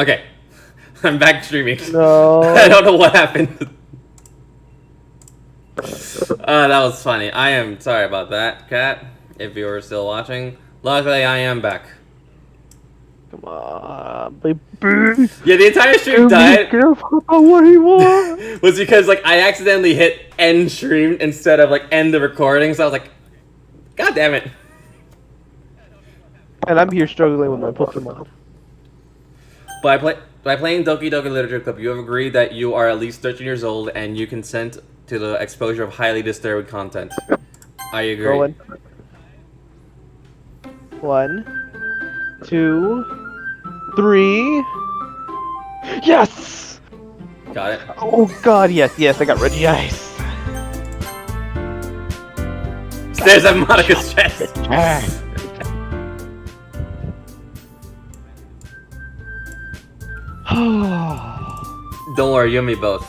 Okay. I'm back streaming. No. I don't know what happened. That was funny. I am sorry about that, Kat. If you were still watching. Luckily, I am back. Come on, baby. Yeah, the entire stream died. What he want? Was because like I accidentally hit end stream instead of like end the recording, so I was like, God damn it. And I'm here struggling with my Pokemon. By playing Doki Doki Literature Club, you have agreed that you are at least 13 years old and you consent to the exposure of highly disturbing content. I agree. Going. 1, 2, 3. Yes! Got it. Oh god, yes, I got Reggie Ice. There's a Monica's chest. Don't worry, you and me both.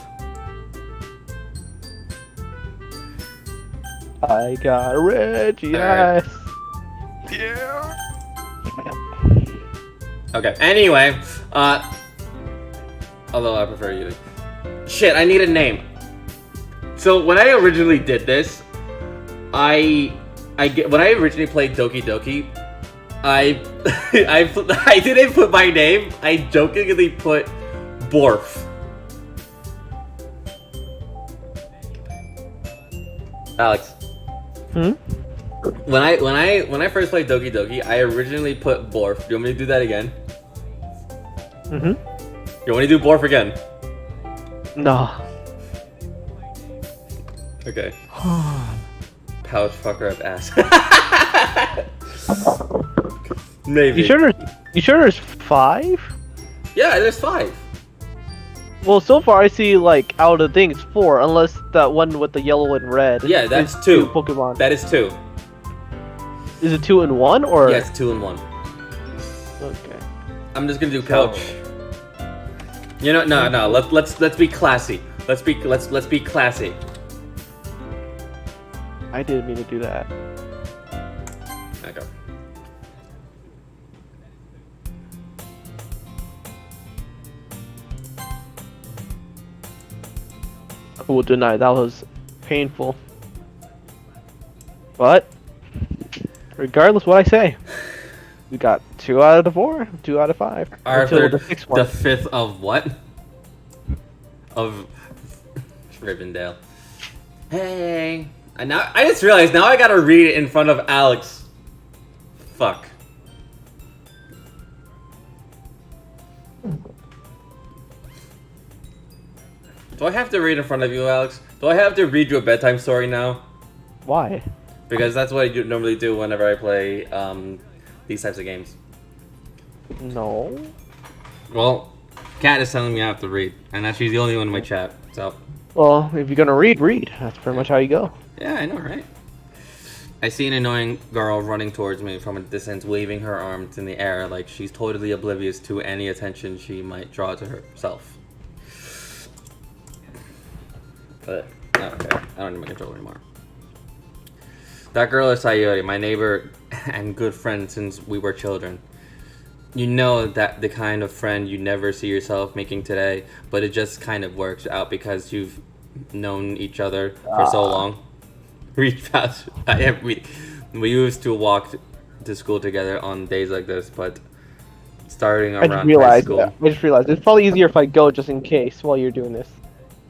I got Reggie Ice. Yeah. Okay. Anyway, although I prefer you to. Shit, I need a name. So when I originally did this, when I originally played Doki Doki, I didn't put my name. I jokingly put Borf. Alex. Hmm? When I first played Doki Doki, I originally put Borf. Do you want me to do that again? Mm-hmm. You want me to do Borf again? No. Okay. Pouch fucker up ass. Maybe. You sure there's 5? Yeah, there's 5. Well, so far I see like out of the things 4, unless that one with the yellow and red. Yeah, that's is 2 Pokemon. That is 2. Is it 2 and 1 or? Yes, 2 and 1. Okay. I'm just gonna do pouch. You know, no. Let's be classy. Let's be classy. I didn't mean to do that. Okay. I will deny that was painful. But regardless what I say, we got 2 out of the 4, 2 out of 5. Arthur, the 6th one. the 5th of what? Of Rivendell. Hey. And now I just realized now I gotta read it in front of Alex. Fuck. Do I have to read in front of you, Alex? Do I have to read you a bedtime story now? Why? Because that's what I normally do whenever I play these types of games. No. Well, Kat is telling me I have to read, and that she's the only one in my chat, so... Well, if you're gonna read. That's pretty much how you go. Yeah, I know, right? I see an annoying girl running towards me from a distance, waving her arms in the air like she's totally oblivious to any attention she might draw to herself. But, okay, I don't need my controller anymore. That girl is Sayori, my neighbor and good friend since we were children. You know that the kind of friend you never see yourself making today, but it just kind of works out because you've known each other for so long. We used to walk to school together on days like this, but starting around high school. I just realized it's probably easier if I go just in case while you're doing this.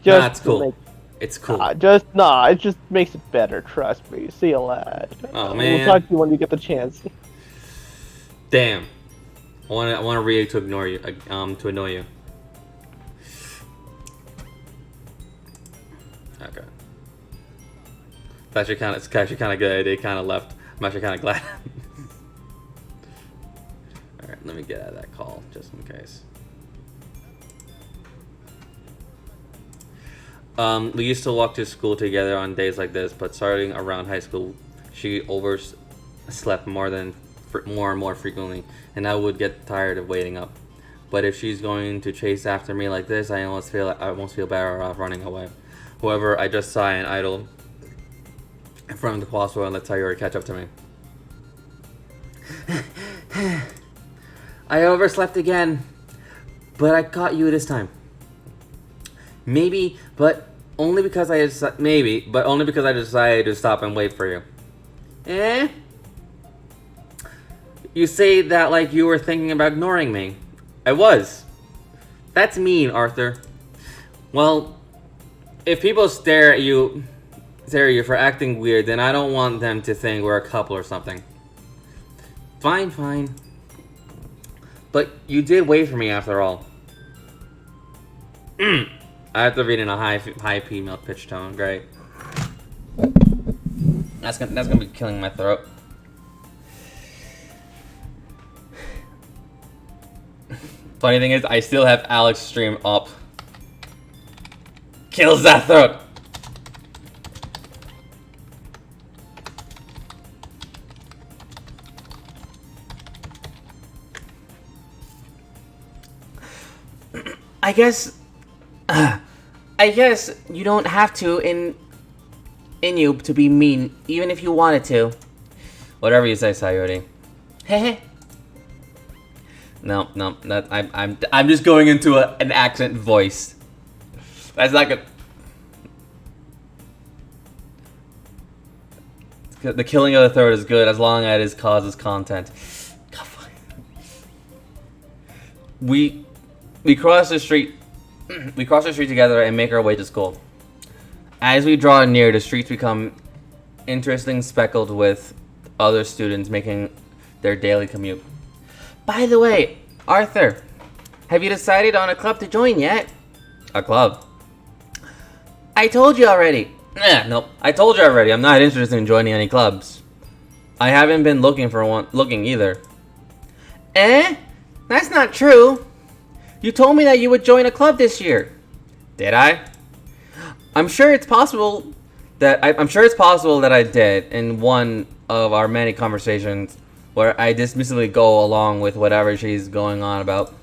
Nah, it's cool. It's cool. It just makes it better. Trust me. See you later. Oh man. We'll talk to you when you get the chance. Damn. I want to read to ignore you. To annoy you. Okay. It's actually kind of good. They kind of left. I'm actually kind of glad. All right, let me get out of that call just in case. We used to walk to school together on days like this, but starting around high school, she overslept more and more frequently, and I would get tired of waiting up. But if she's going to chase after me like this, I almost feel better off running away. However, I just sigh and idle in front of the crossroad and let Sayori catch up to me. I overslept again, but I caught you this time. Maybe, but only because I decided to stop and wait for you. Eh? You say that like you were thinking about ignoring me. I was. That's mean, Arthur. Well, if people stare at you for acting weird, then I don't want them to think we're a couple or something. Fine. But you did wait for me after all. I have to read in a high female pitch tone. Great. That's gonna be killing my throat. Funny thing is, I still have Alex stream up. Kills that throat. I guess you don't have to in you to be mean, even if you wanted to. Whatever you say, Sayori. Hehe. No, that I'm just going into an accent voice. That's not good. The killing of the throat is good as long as it causes content. God, we cross the street. We cross the street together and make our way to school. As we draw near, the streets become interesting, speckled with other students making their daily commute. By the way, Arthur, have you decided on a club to join yet? A club? I told you already. Nope. I told you already. I'm not interested in joining any clubs. I haven't been looking either. Eh? That's not true. You told me that you would join a club this year. Did I? I'm sure it's possible that I did in one of our many conversations where I dismissively go along with whatever she's going on about.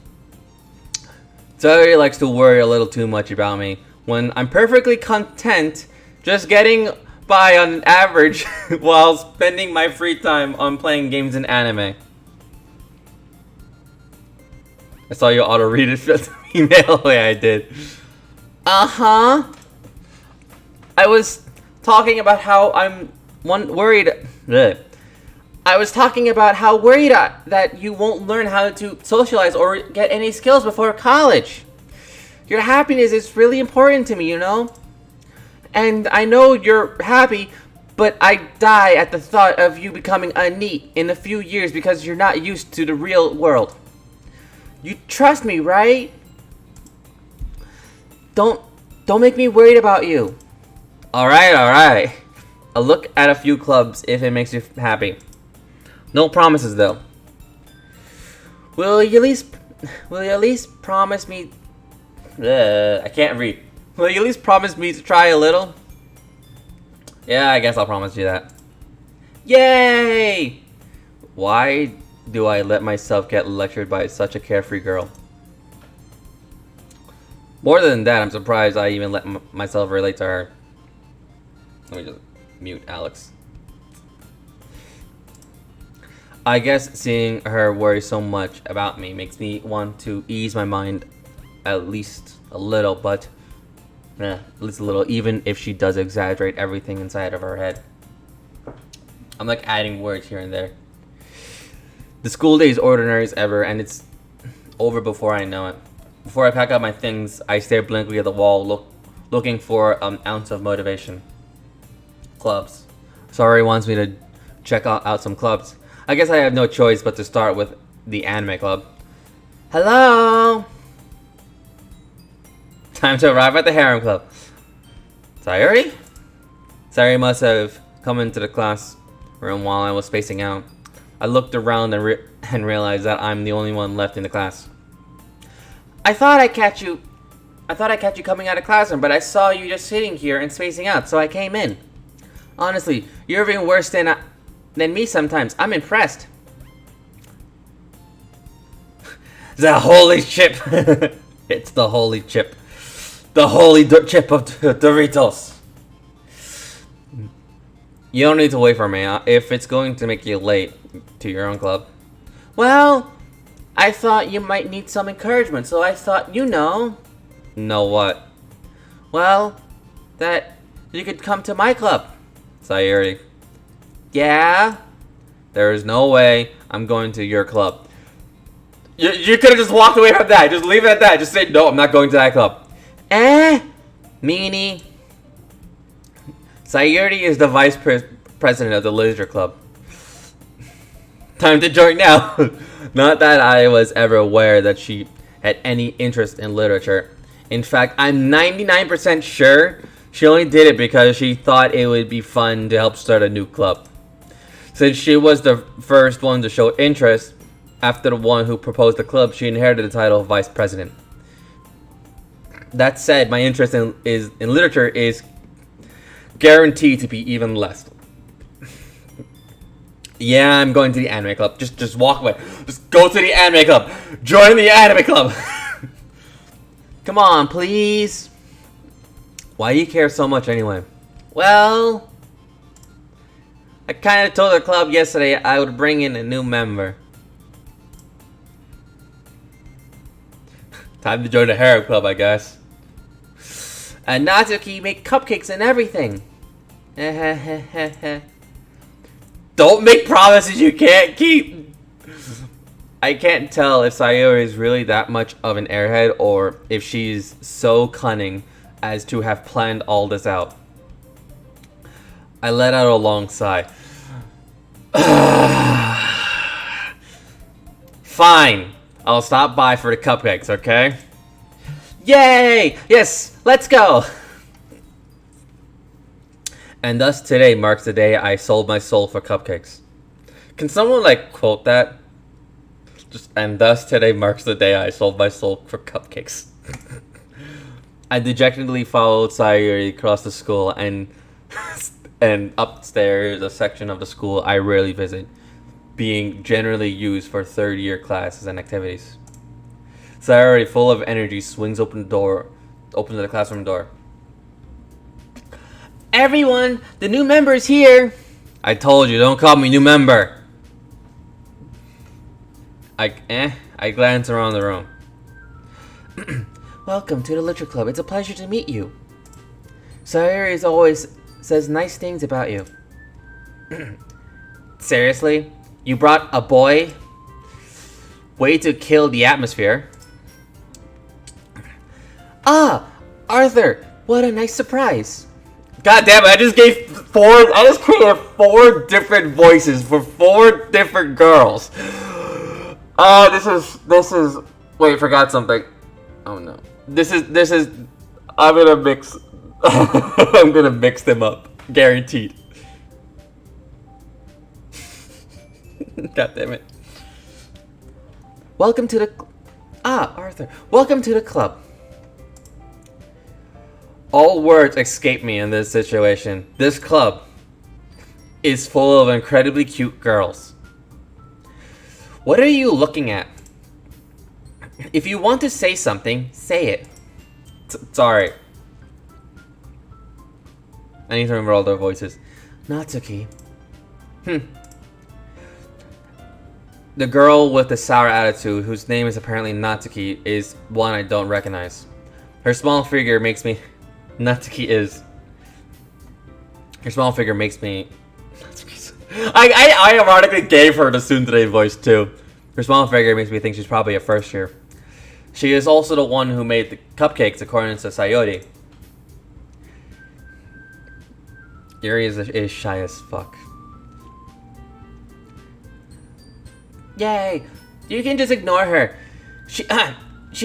Sayori likes to worry a little too much about me when I'm perfectly content just getting by on average while spending my free time on playing games and anime. I saw you auto-read it email. Yeah, I did. Uh-huh. I was talking about how I'm worried. Bleh. I was talking about how worried that you won't learn how to socialize or get any skills before college. Your happiness is really important to me, you know? And I know you're happy, but I die at the thought of you becoming a NEET in a few years because you're not used to the real world. You trust me, right? Don't make me worried about you. Alright. I'll look at a few clubs if it makes you happy. No promises though. Will you at least promise me? I can't read. Will you at least promise me to try a little? Yeah, I guess I'll promise you that. Yay! Why do I let myself get lectured by such a carefree girl? More than that, I'm surprised I even let myself relate to her. Let me just mute Alex. I guess seeing her worry so much about me makes me want to ease my mind at least a little, but at least a little, even if she does exaggerate everything inside of her head. I'm like adding words here and there. The school day is ordinary as ever, and it's over before I know it. Before I pack up my things, I stare blankly at the wall, looking for an ounce of motivation. Clubs. Sorry wants me to check out some clubs. I guess I have no choice but to start with the anime club. Hello! Time to arrive at the harem club. Sayori? Sayori must have come into the classroom while I was spacing out. I looked around and realized that I'm the only one left in the class. I thought I'd catch you coming out of classroom, but I saw you just sitting here and spacing out, so I came in. Honestly, you're even worse than me sometimes. I'm impressed. The holy chip. It's the holy chip. The holy chip of Doritos. You don't need to wait for me if it's going to make you late to your own club. Well, I thought you might need some encouragement, so I thought, you know. Know what? Well, that you could come to my club. Sayuri. Yeah? There is no way I'm going to your club. You could have just walked away from that. Just leave it at that. Just say, no, I'm not going to that club. Meanie. Sayuri is the vice president of the literature club. Time to join now. Not that I was ever aware that she had any interest in literature. In fact, I'm 99% sure she only did it because she thought it would be fun to help start a new club. Since she was the first one to show interest, after the one who proposed the club, she inherited the title of vice president. That said, my interest in literature is guaranteed to be even less. Yeah, I'm going to the anime club. Just walk away. Just go to the anime club. Join the anime club. Come on, please. Why do you care so much anyway? Well, I kind of told the club yesterday I would bring in a new member. Time to join the harem club, I guess. And Natsuki make cupcakes and everything. Don't make promises you can't keep. I can't tell if Sayuri is really that much of an airhead or if she's so cunning as to have planned all this out. I let out a long sigh. Fine. I'll stop by for the cupcakes, okay? Yay! Yes, let's go! And thus today marks the day I sold my soul for cupcakes. Can someone quote that? And thus today marks the day I sold my soul for cupcakes. I dejectedly followed Sayuri across the school and upstairs a section of the school I rarely visit, being generally used for third-year classes and activities. Sayuri, full of energy, swings open the classroom door. Everyone, the new member is here. I told you, don't call me new member. I glance around the room. Welcome to the literature club. It's a pleasure to meet you. Sayuri always says nice things about you. Seriously? You brought a boy? Way to kill the atmosphere. Ah, Arthur, what a nice surprise. God damn it, I just created 4 different voices for 4 different girls. This is, wait, forgot something. Oh no. I'm gonna mix, I'm gonna mix them up. Guaranteed. God damn it. Arthur, welcome to the club. All words escape me in this situation. This club is full of incredibly cute girls. What are you looking at? If you want to say something, say it. Sorry. I need to remember all their voices. Natsuki. The girl with the sour attitude, whose name is apparently Natsuki, is one I don't recognize. Her small figure makes me... Her small figure makes me... I ironically gave her the Tsundere voice too. Her small figure makes me think she's probably a first year. She is also the one who made the cupcakes according to Sayori. Yuri is shy as fuck. Yay! You can just ignore her. She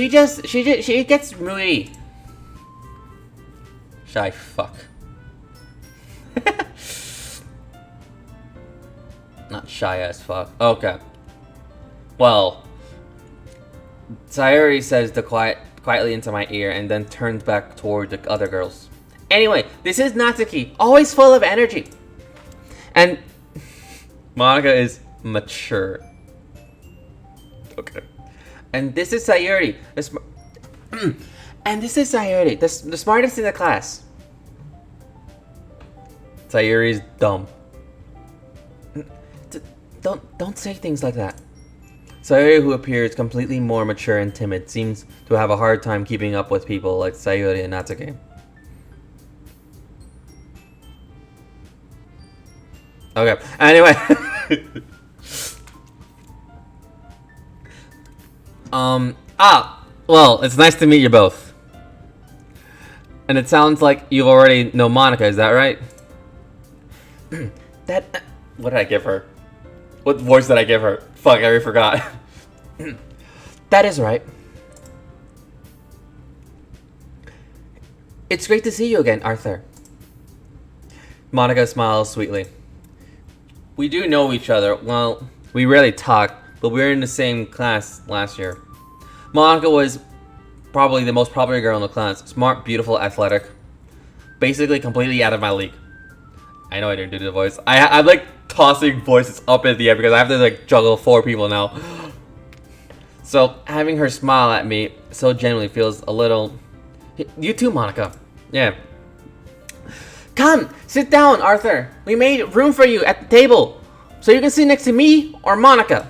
gets moody. Shy fuck. Not shy as fuck. Okay. Well, Sayori says quietly into my ear and then turns back toward the other girls. Anyway, this is Natsuki, always full of energy. And Monica is mature. Okay. And this is Sayori, the smartest in the class. Sayori's dumb. Don't say things like that. Sayori, who appears completely more mature and timid, seems to have a hard time keeping up with people like Sayori and Natsuki. Okay, anyway. Well, it's nice to meet you both. And it sounds like you already know Monika, is that right? What did I give her? What voice did I give her? Fuck, I already forgot. That is right. It's great to see you again, Arthur. Monika smiles sweetly. We do know each other. Well, we rarely talk, but we were in the same class last year. Monika was probably the most popular girl in the class. Smart, beautiful, athletic. Basically completely out of my league. I know I didn't do the voice. I'm like tossing voices up in the air because I have to like juggle 4 people now. So having her smile at me so genuinely feels a little... You too, Monika. Yeah. Come, sit down, Arthur. We made room for you at the table. So you can sit next to me or Monika.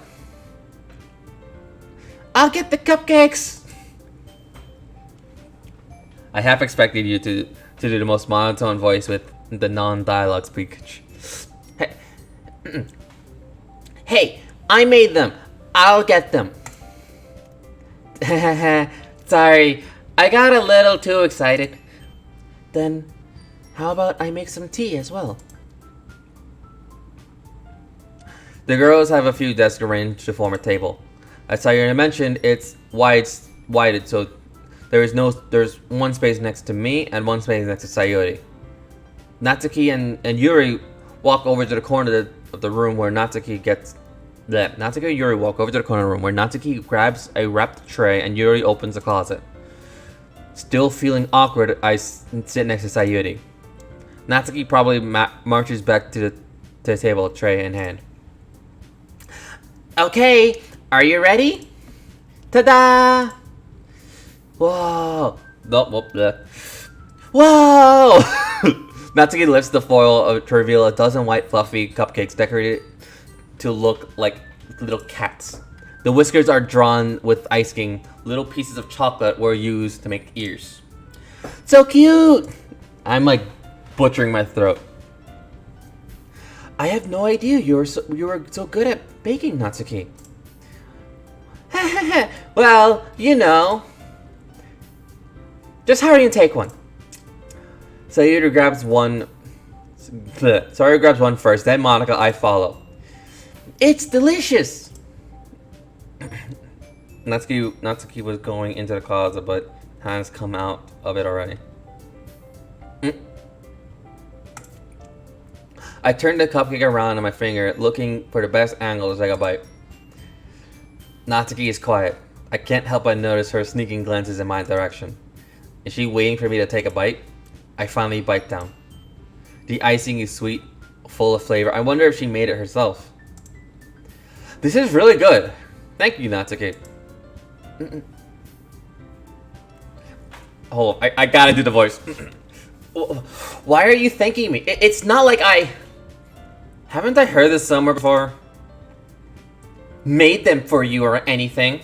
I'll get the cupcakes. I half expected you to do the most monotone voice with the non-dialogue speech. Hey, I made them. I'll get them. Sorry, I got a little too excited. Then, how about I make some tea as well? The girls have a few desks arranged to form a table. As Sayuri mentioned, it's wided, so there's one space next to me and one space next to Sayuri. Natsuki and Yuri walk over to the corner of the room where Natsuki and Yuri walk over to the corner room where Natsuki grabs a wrapped tray and Yuri opens the closet. Still feeling awkward, I sit next to Sayuri. Natsuki probably marches back to the table, tray in hand. Okay, are you ready? Ta-da! Whoa! Whoa! Natsuki lifts the foil to reveal a dozen white fluffy cupcakes decorated to look like little cats. The whiskers are drawn with icing. Little pieces of chocolate were used to make ears. So cute! I'm like butchering my throat. I have no idea you were so good at baking, Natsuki. Well, you know. Just hurry and take one. Sayuri grabs one. Sayuri grabs one first, then Monika, I follow. It's delicious! Natsuki was going into the closet, but has come out of it already. I turned the cupcake around on my finger, looking for the best angle to take a bite. Natsuki is quiet. I can't help but notice her sneaking glances in my direction. Is she waiting for me to take a bite? I finally bite down. The icing is sweet, full of flavor. I wonder if she made it herself. This is really good. Thank you, Natsuki. Hold on, I gotta do the voice. Why are you thanking me? It's not like I... Haven't I heard this somewhere before? Made them for you or anything.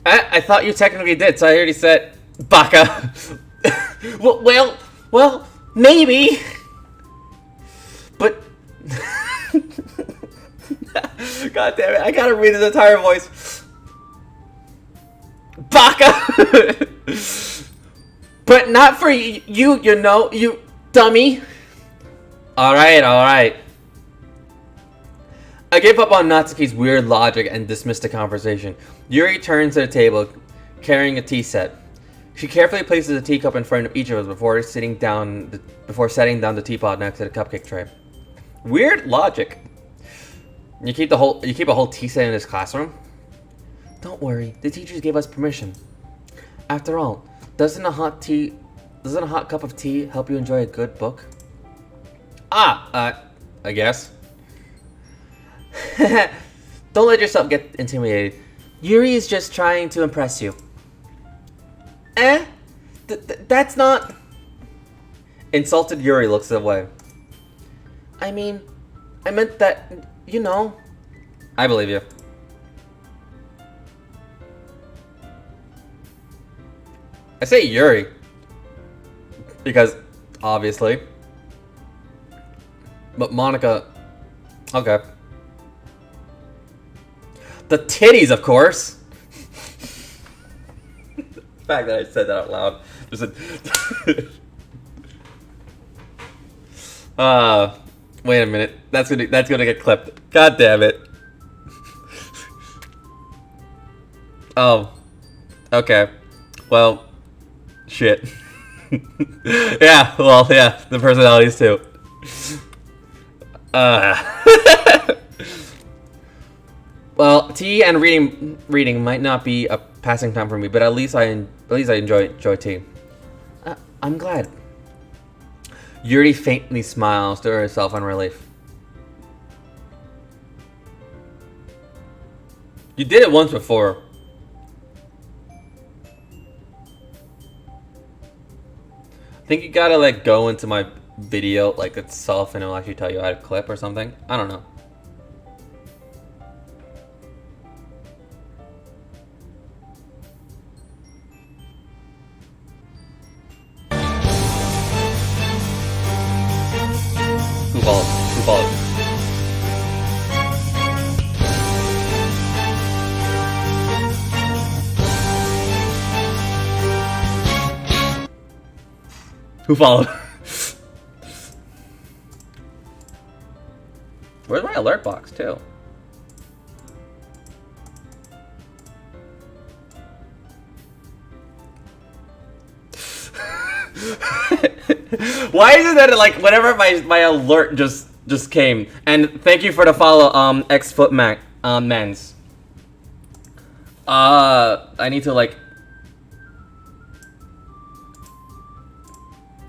I thought you technically did, so I already said baka. well, maybe. But God damn it, I gotta read his entire voice. Baka. But not for you, you know, you dummy. Alright. I gave up on Natsuki's weird logic and dismissed the conversation. Yuri turns to the table, carrying a tea set. She carefully places a teacup in front of each of us before setting down the teapot next to the cupcake tray. Weird logic. You keep a whole tea set in this classroom? Don't worry, the teachers gave us permission. After all, doesn't a hot cup of tea help you enjoy a good book? I guess. Don't let yourself get intimidated. Yuri is just trying to impress you. That's not... Insulted Yuri looks away. I mean, I meant that, you know. I believe you. I say Yuri. Because, obviously. But Monica... Okay. The titties, of course! The fact that I said that out loud. Just wait a minute. That's gonna get clipped. God damn it. Oh. Okay. Well, shit. Yeah, well, yeah, the personalities too. Well, tea and reading might not be a passing time for me, but at least I enjoy tea. I'm glad. Yuri faintly smiles to herself in relief. You did it once before. I think you gotta like go into my video like itself and it'll actually tell you how to clip or something. I don't know. Who followed? Who followed? Who followed? Where's my alert box, too? Why is it that like whenever my alert just came? And thank you for the follow, Mens. I need to like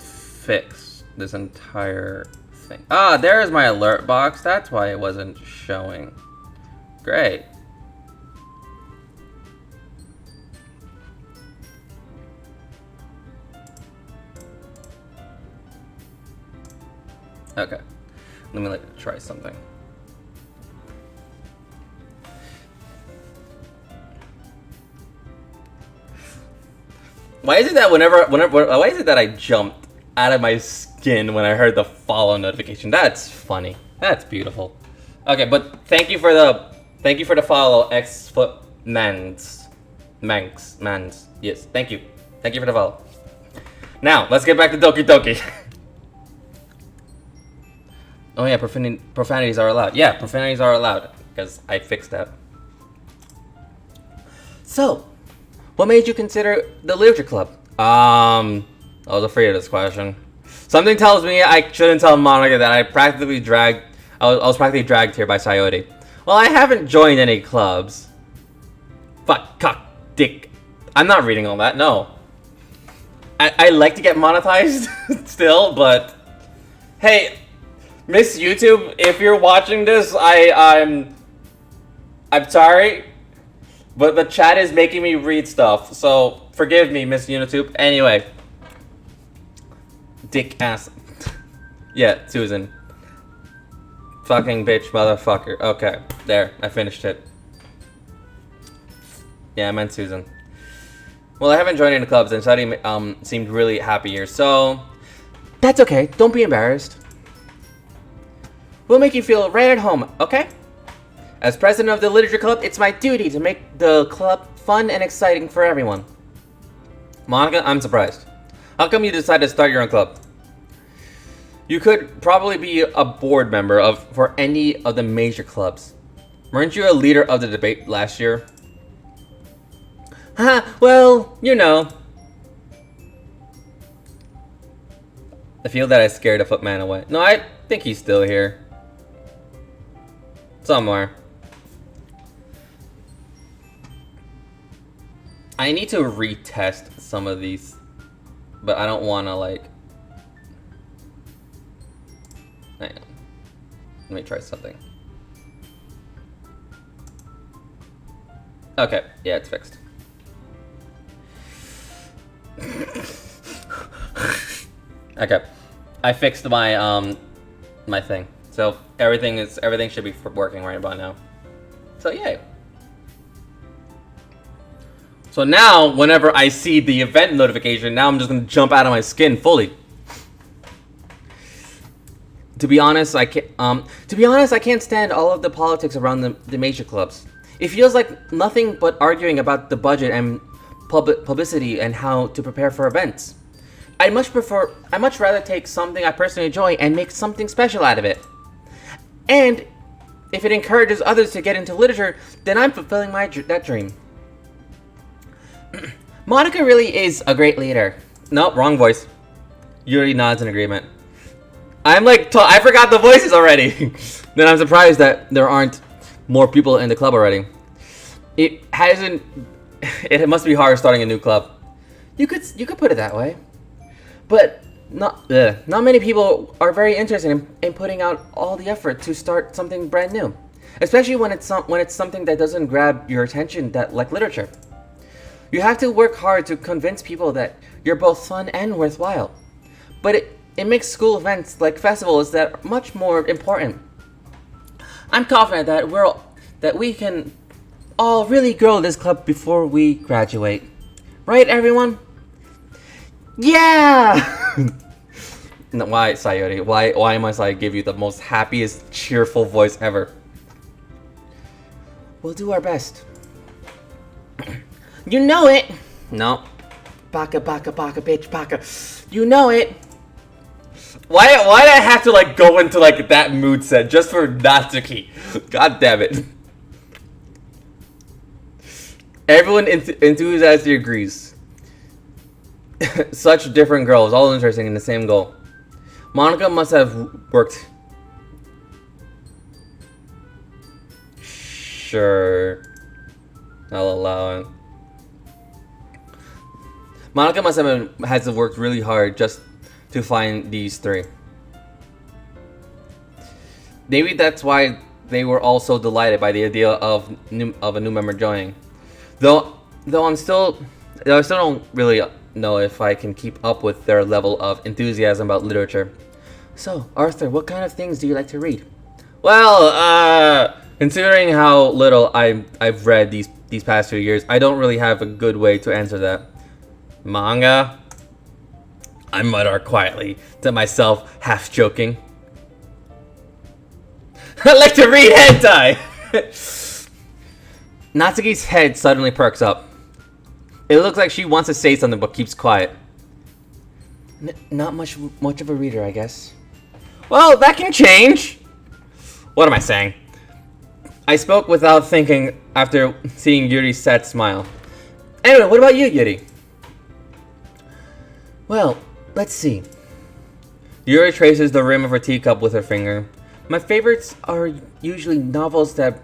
fix this entire thing. Ah, there's my alert box. That's why it wasn't showing. Great. Okay. Let me like try something. Why is it that why is it that I jumped out of my skin when I heard the follow notification? That's funny. That's beautiful. Okay, but thank you for the follow, Mans. Yes, thank you. Thank you for the follow. Now, let's get back to Doki Doki. Oh yeah, profanities are allowed. Yeah, profanities are allowed, because I fixed that. So, what made you consider the literature club? I was afraid of this question. Something tells me I shouldn't tell Monica that I was practically dragged here by Coyote. Well, I haven't joined any clubs. Fuck, cock, dick. I'm not reading all that, no. I like to get monetized still, but hey, Miss YouTube, if you're watching this, I'm sorry, but the chat is making me read stuff, so forgive me, Miss YouTube. Anyway, dick ass. Yeah, Susan. Fucking bitch, motherfucker. Okay, there, I finished it. Yeah, I meant Susan. Well, I haven't joined any clubs, and Sadie seemed really happy here, so that's okay. Don't be embarrassed. We'll make you feel right at home, okay? As president of the literature club, it's my duty to make the club fun and exciting for everyone. Monica, I'm surprised. How come you decided to start your own club? You could probably be a board member for any of the major clubs. Weren't you a leader of the debate last year? Well, you know. I feel that I scared the footman away. No, I think he's still here. Somewhere. I need to retest some of these, but I don't want to like... Hang on. Let me try something. Okay, yeah, it's fixed. Okay, I fixed my my thing. So everything should be working right about now. So yay. So now, whenever I see the event notification, now I'm just gonna jump out of my skin fully. To be honest, I can't stand all of the politics around the major clubs. It feels like nothing but arguing about the budget and publicity and how to prepare for events. I'd much rather take something I personally enjoy and make something special out of it. And if it encourages others to get into literature, then I'm fulfilling that dream. Monica really is a great leader. Nope, wrong voice. Yuri nods in agreement. I'm like, I forgot the voices already. Then I'm surprised that there aren't more people in the club already. It must be hard starting a new club. You could put it that way. But not many people are very interested in putting out all the effort to start something brand new, especially when it's something that doesn't grab your attention, that like literature. You have to work hard to convince people that you're both fun and worthwhile. But it makes school events like festivals that much more important. I'm confident that we can all really grow this club before we graduate. Right, everyone? Yeah! No, why, Sayori? Why must I give you the most happiest, cheerful voice ever? We'll do our best. You know it! No. Baka, bitch, baka. You know it! Why did I have to like go into like that mood set just for Natsuki? God damn it. Everyone enthusiastically agrees. Such different girls, all interesting in the same goal. Monica must have worked. Sure. I'll allow it. Monica must have worked really hard just to find these three. Maybe that's why they were all so delighted by the idea of a new member joining. Though I still don't really know if I can keep up with their level of enthusiasm about literature. So, Arthur, what kind of things do you like to read? Well, considering how little I've read these past few years, I don't really have a good way to answer that. Manga? I mutter quietly to myself, half joking. I like to read hentai! Natsuki's head suddenly perks up. It looks like she wants to say something but keeps quiet. Not much of a reader, I guess. Well, that can change! What am I saying? I spoke without thinking after seeing Yuri's sad smile. Anyway, what about you, Yuri? Well, let's see. Yuri traces the rim of her teacup with her finger. My favorites are usually novels that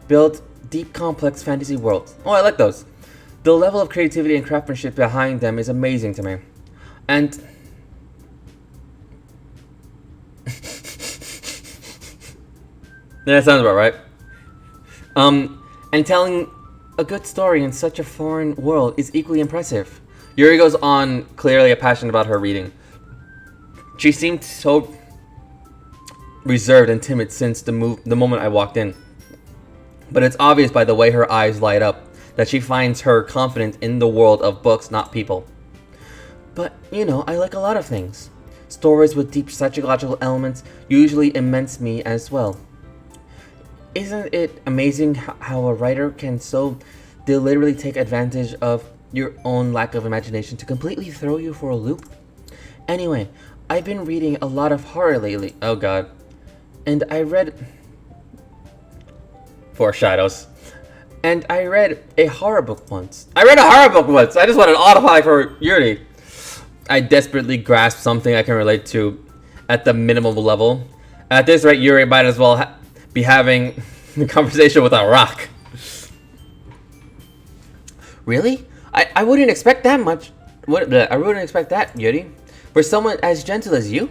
build deep, complex fantasy worlds. Oh, I like those. The level of creativity and craftsmanship behind them is amazing to me. And... that sounds about right. And telling a good story in such a foreign world is equally impressive. Yuri goes on, clearly passionate about her reading. She seemed so reserved and timid since the moment I walked in. But it's obvious by the way her eyes light up that she finds her confident in the world of books, not people. But, you know, I like a lot of things. Stories with deep psychological elements usually immense me as well. Isn't it amazing how a writer can so deliberately take advantage of your own lack of imagination to completely throw you for a loop? Anyway, I've been reading a lot of horror lately. Oh god. And I read... Foreshadows. And I read a horror book once. I just want an autopilot for Yuri. I desperately grasp something I can relate to at the minimum level. At this rate, Yuri might as well be having a conversation with a rock. Really? I wouldn't expect that much. I wouldn't expect that, Yuri. For someone as gentle as you?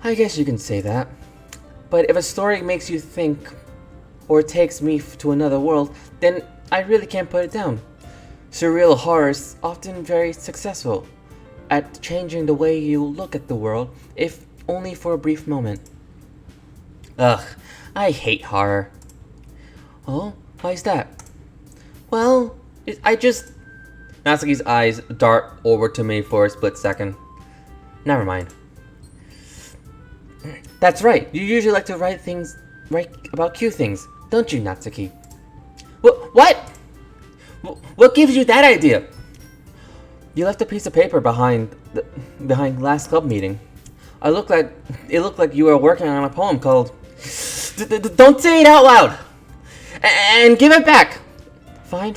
I guess you can say that. But if a story makes you think or takes me to another world, then I really can't put it down. Surreal horror is often very successful at changing the way you look at the world, if only for a brief moment. Ugh, I hate horror. Oh, why is that? Well, I just... Natsuki's eyes dart over to me for a split second. Never mind. That's right, you usually like to write about cute things, don't you, Natsuki? What? What gives you that idea? You left a piece of paper behind last club meeting. It looked like you were working on a poem called... Don't say it out loud! And give it back! Fine.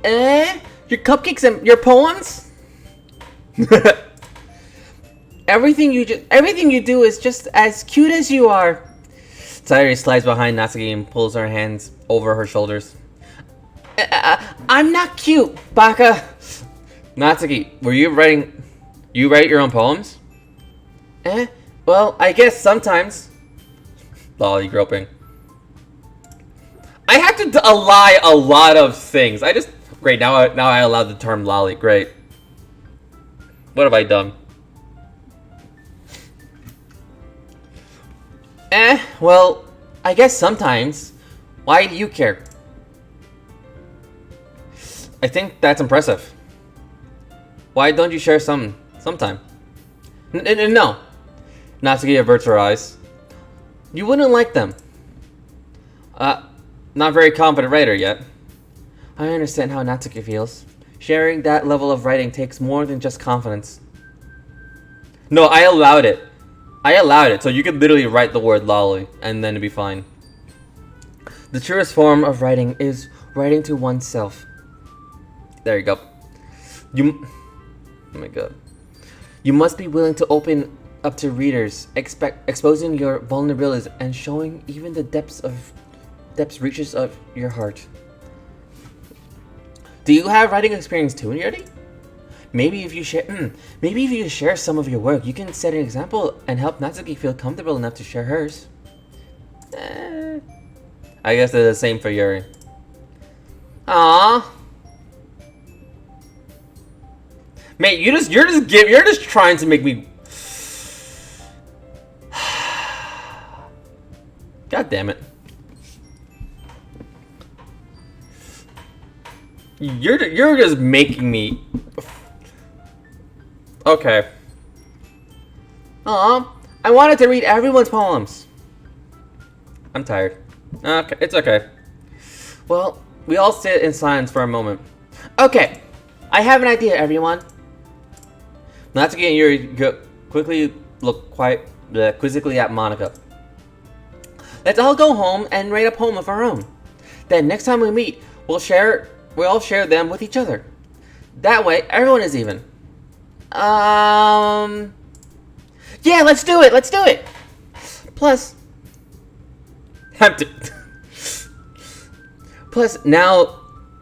Your cupcakes and your poems? Everything you do is just as cute as you are. Sayori slides behind Natsuki and pulls her hands over her shoulders. I'm not cute, Baka. Natsuki, you write your own poems? Well, I guess sometimes. Lolly groping. I have to lie a lot of things. Great, now I allowed the term lolly. Great. What have I done? Well, I guess sometimes. Why do you care? I think that's impressive. Why don't you share sometime? No. Natsuki averts her eyes. You wouldn't like them. Not very confident writer yet. I understand how Natsuki feels. Sharing that level of writing takes more than just confidence. No, I allowed it. So you could literally write the word lolly, and then it'd be fine. The truest form of writing is writing to oneself. There you go. Oh my god. You must be willing to open up to readers, exposing your vulnerabilities and showing even the depths reaches of your heart. Do you have writing experience too, Yuri? Maybe if you share some of your work, you can set an example and help Natsuki feel comfortable enough to share hers. I guess they're the same for Yuri. Aww. Mate, you're just trying to make me. God damn it. You're just making me. Okay. I wanted to read everyone's poems. I'm tired. Okay, it's okay. Well, we all sit in silence for a moment. Okay, I have an idea, everyone. Natsuki and Yuri quickly look quizzically at Monica. Let's all go home and write a poem of our own. Then next time we meet, we'll all share them with each other. That way, everyone is even. Yeah, let's do it. Plus, now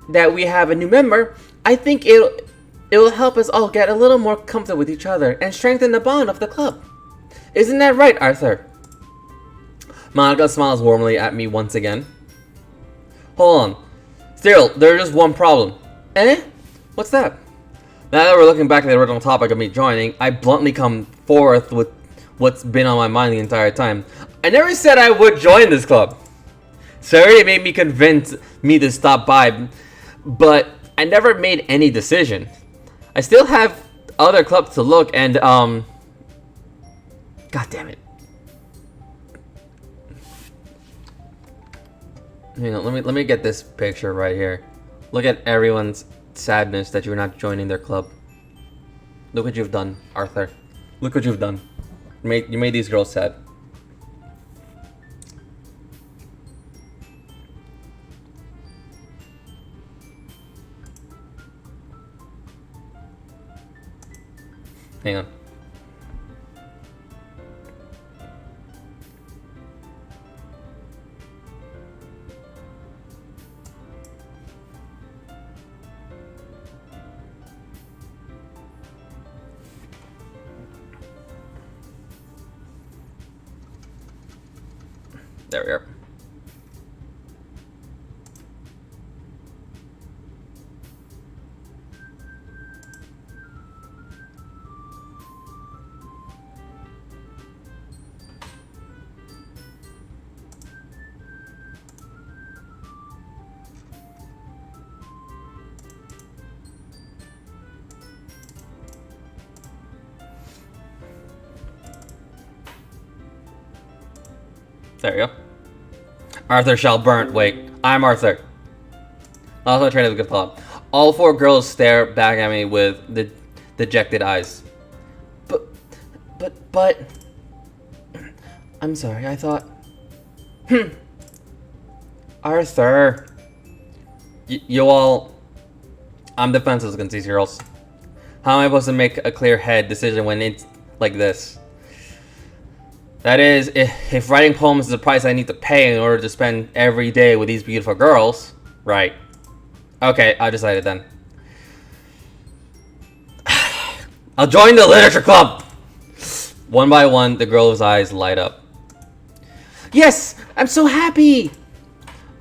that we have a new member, I think it will help us all get a little more comfortable with each other and strengthen the bond of the club. Isn't that right, Arthur? Monica smiles warmly at me once again. Hold on. Still, there's just one problem. What's that? Now that we're looking back at the original topic of me joining, I bluntly come forth with what's been on my mind the entire time. I never said I would join this club. Sorry, it made me convince me to stop by, but I never made any decision. I still have other clubs to look and, God damn it. You know, let me get this picture right here. Look at everyone's sadness that you're not joining their club. Look what you've done, Arthur. Look what you've done. You made these girls sad. Hang on. There we are. There you go. Arthur shall burn. Wait, I'm Arthur. Also trained as a good thought. All four girls stare back at me with the dejected eyes. But... I'm sorry, I thought... Arthur. You all... I'm defenseless against these girls. How am I supposed to make a clear head decision when it's like this? That is, if writing poems is the price I need to pay in order to spend every day with these beautiful girls. Right. Okay, I decided then. I'll join the literature club! One by one, the girl's eyes light up. Yes! I'm so happy!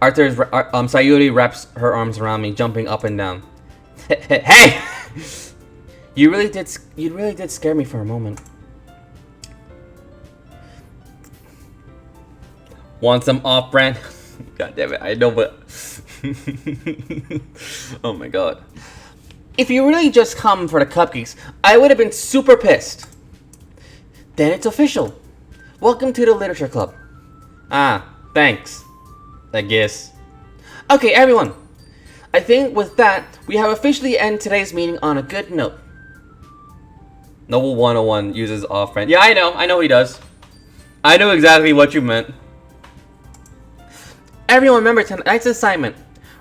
Sayuri wraps her arms around me, jumping up and down. Hey! You really did scare me for a moment. Want some off-brand? God damn it, I know, but... Oh my god. If you really just come for the cupcakes, I would have been super pissed. Then it's official. Welcome to the literature club. Ah, thanks. I guess. Okay, everyone. I think with that, we have officially ended today's meeting on a good note. Noble 101 uses off-brand. Yeah, I know he does. I know exactly what you meant. Everyone remember tonight's assignment.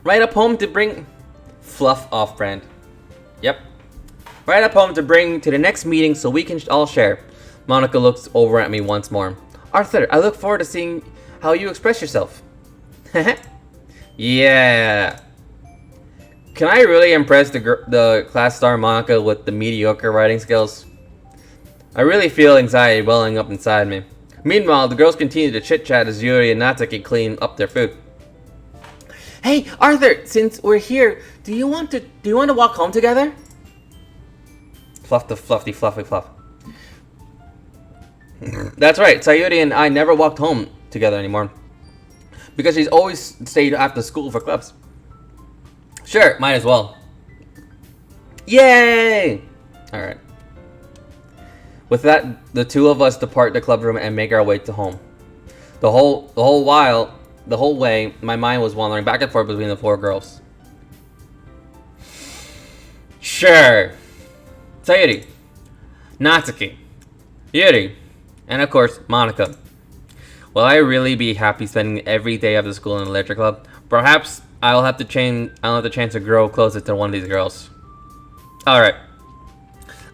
Write a poem to bring... Fluff off-brand. Yep. Write a poem to bring to the next meeting so we can all share. Monica looks over at me once more. Arthur, I look forward to seeing how you express yourself. Yeah. Can I really impress the class star Monica with the mediocre writing skills? I really feel anxiety welling up inside me. Meanwhile, the girls continue to chit-chat as Yuri and Natsuki clean up their food. Hey, Arthur, since we're here, do you want to walk home together? Fluff the fluffy fluff. That's right, Sayuri and I never walked home together anymore. Because she's always stayed after school for clubs. Sure, might as well. Yay! Alright. With that, the two of us depart the club room and make our way to home. The whole way, my mind was wandering back and forth between the four girls. Sure. Sayuri, Natsuki, Yuri, and of course, Monica. Will I really be happy spending every day after school in the literature club? Perhaps I'll have the chance to grow closer to one of these girls. Alright.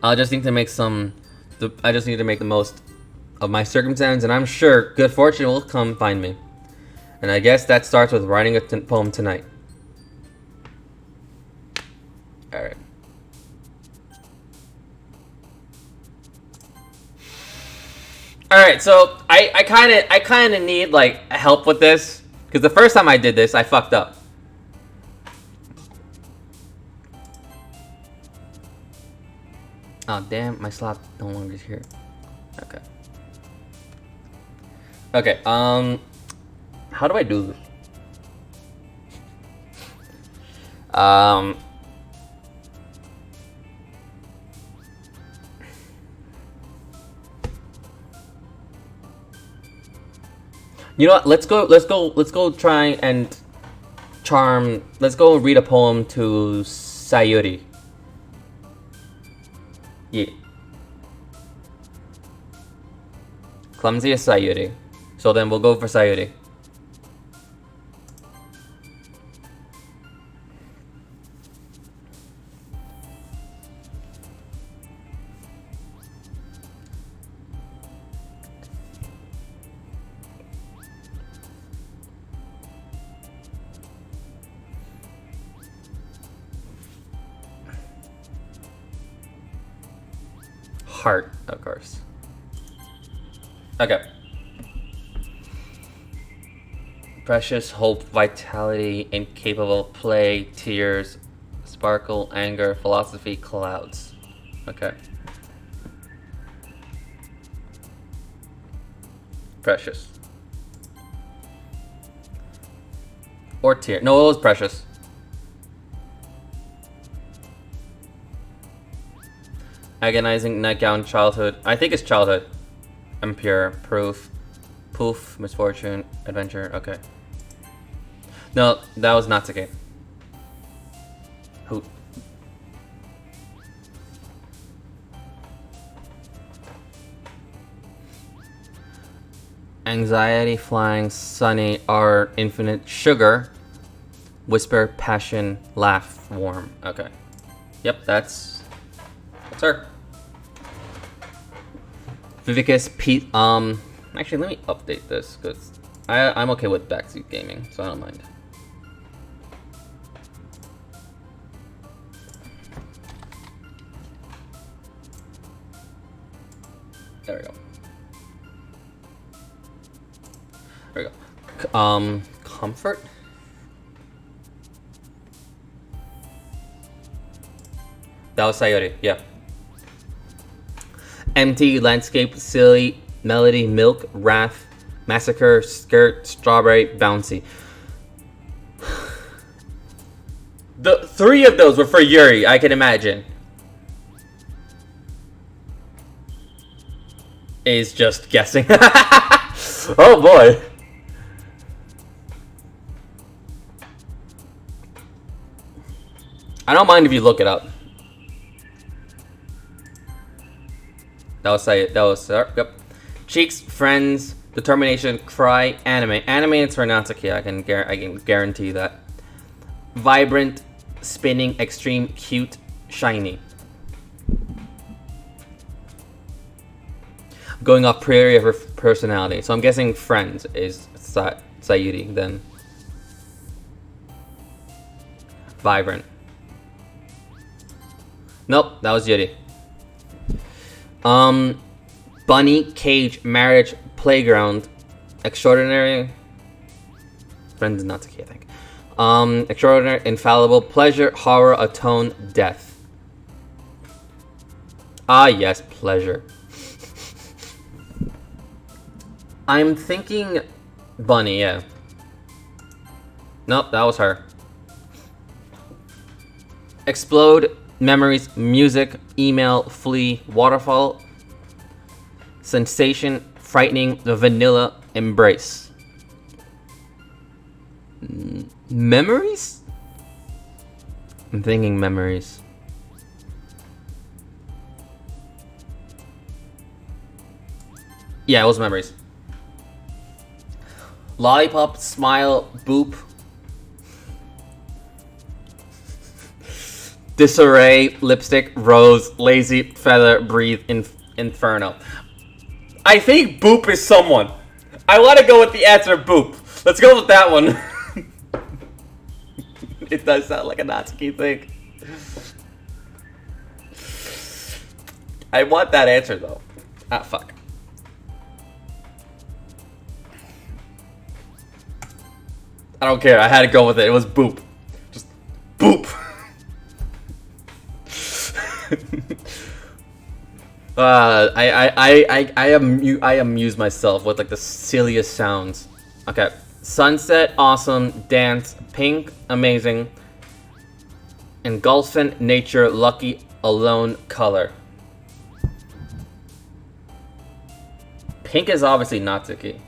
I just need to make the most of my circumstance, and I'm sure good fortune will come find me. And I guess that starts with writing a poem tonight. Alright. Alright, so I kinda need like help with this. Because the first time I did this, I fucked up. Oh damn, my slot no longer is here. Okay. Okay, how do I do this? You know what? Let's go try and charm. Let's go read a poem to Sayuri. Yeah. Clumsy is Sayuri. So then we'll go for Sayuri. Heart, of course. Okay. Precious, hope, vitality, incapable, play, tears, sparkle, anger, philosophy, clouds. Okay. Precious. Or tear. No, it was precious. Agonizing, nightgown, childhood. I think it's childhood. Impure, proof. Poof, misfortune, adventure, okay. No, that was Natsuki. Who? Anxiety, flying, sunny, art, infinite, sugar, whisper, passion, laugh, warm. Okay. Yep, that's her. Vivicus, Pete, actually let me update this, because I'm okay with backseat gaming, so I don't mind. There we go. There we go. Comfort? That was Sayori, yeah. Empty, landscape, silly, melody, milk, wrath, massacre, skirt, strawberry, bouncy. The 3 of those were for Yuri, I can imagine. Is just guessing. Oh boy. I don't mind if you look it up. That was yep. Cheeks, friends, determination, cry, anime. Anime it's for Natsuki, I can guarantee that. Vibrant, spinning, extreme, cute, shiny. Going off priority of her personality. So I'm guessing friends is Sayuri then. Vibrant. Nope, that was Yuri. Bunny, cage, marriage, playground, extraordinary. Friends is Natsuki, I think. Extraordinary, infallible, pleasure, horror, atone, death. Ah, yes, pleasure. I'm thinking Bunny, yeah. Nope, that was her. Explode, memories, music, email, flee, waterfall, sensation, frightening, the vanilla, embrace. Memories? I'm thinking memories. Yeah, it was memories. Lollipop, smile, boop. Disarray, lipstick, rose, lazy, feather, breathe, inferno. I think boop is someone. I want to go with the answer boop. Let's go with that one. It does sound like a Natsuki thing. I want that answer though. Ah, fuck. I don't care. I had to go with it. It was boop. Just boop. I amuse myself with like the silliest sounds. Okay. Sunset, awesome, dance, pink, amazing, engulfing, nature, lucky, alone, color. Pink is obviously Natsuki.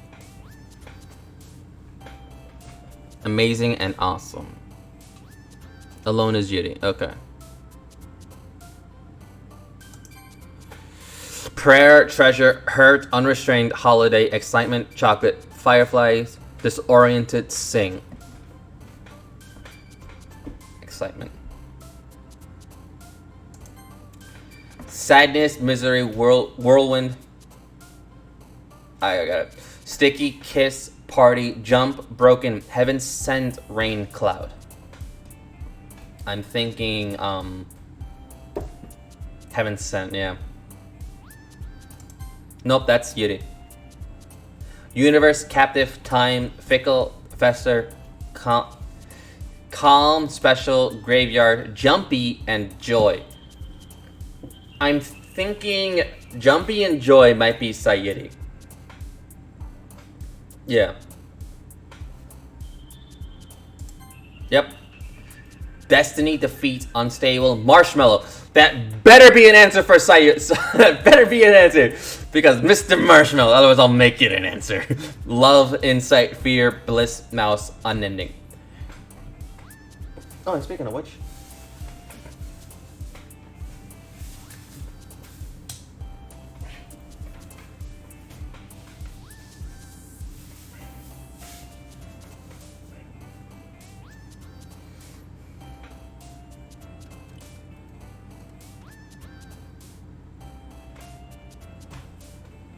Amazing and awesome. Alone is Yuri. Okay. Prayer, treasure, hurt, unrestrained, holiday, excitement, chocolate, fireflies, disoriented, sing. Excitement. Sadness, misery, whirlwind. I got it. Sticky, kiss, party, jump, broken, heaven sent, rain, cloud. I'm thinking, heaven sent, yeah. Nope, that's Yuri. Universe, captive, time, fickle, fester, calm, special, graveyard, jumpy, and joy. I'm thinking jumpy and joy might be Sayuri. Yeah. Yep. Destiny, defeat, unstable, marshmallow. That better be an answer for Sayuri. That better be an answer. Because Mr. Marshmallow, otherwise I'll make it an answer. Love, insight, fear, bliss, mouse, unending. Oh, and speaking of which.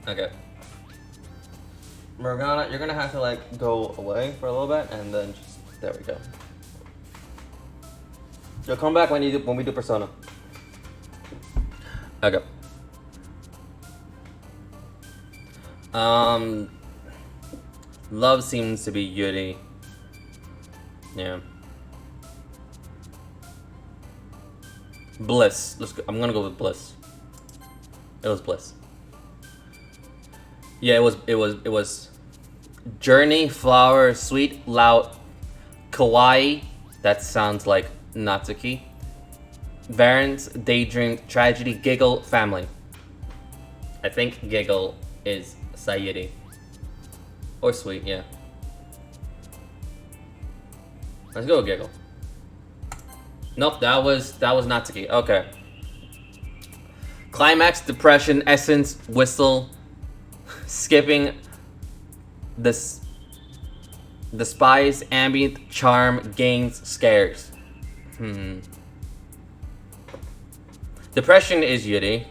Okay. You're gonna have to like go away for a little bit and then just, there we go. You'll come back when we do Persona. Okay. Love seems to be Yuri. Yeah. Bliss. I'm gonna go with Bliss. It was Bliss. Yeah, it was Journey, Flower, Sweet, Loud, Kawaii. That sounds like Natsuki. Variance, Daydream, Tragedy, Giggle, Family. I think Giggle is Sayuri. Or Sweet, yeah. Let's go with Giggle. Nope, that was Natsuki. Okay. Climax, Depression, Essence, Whistle, Skipping, Despise, Ambient, Charm, Gains, Scares. Depression is Yuri,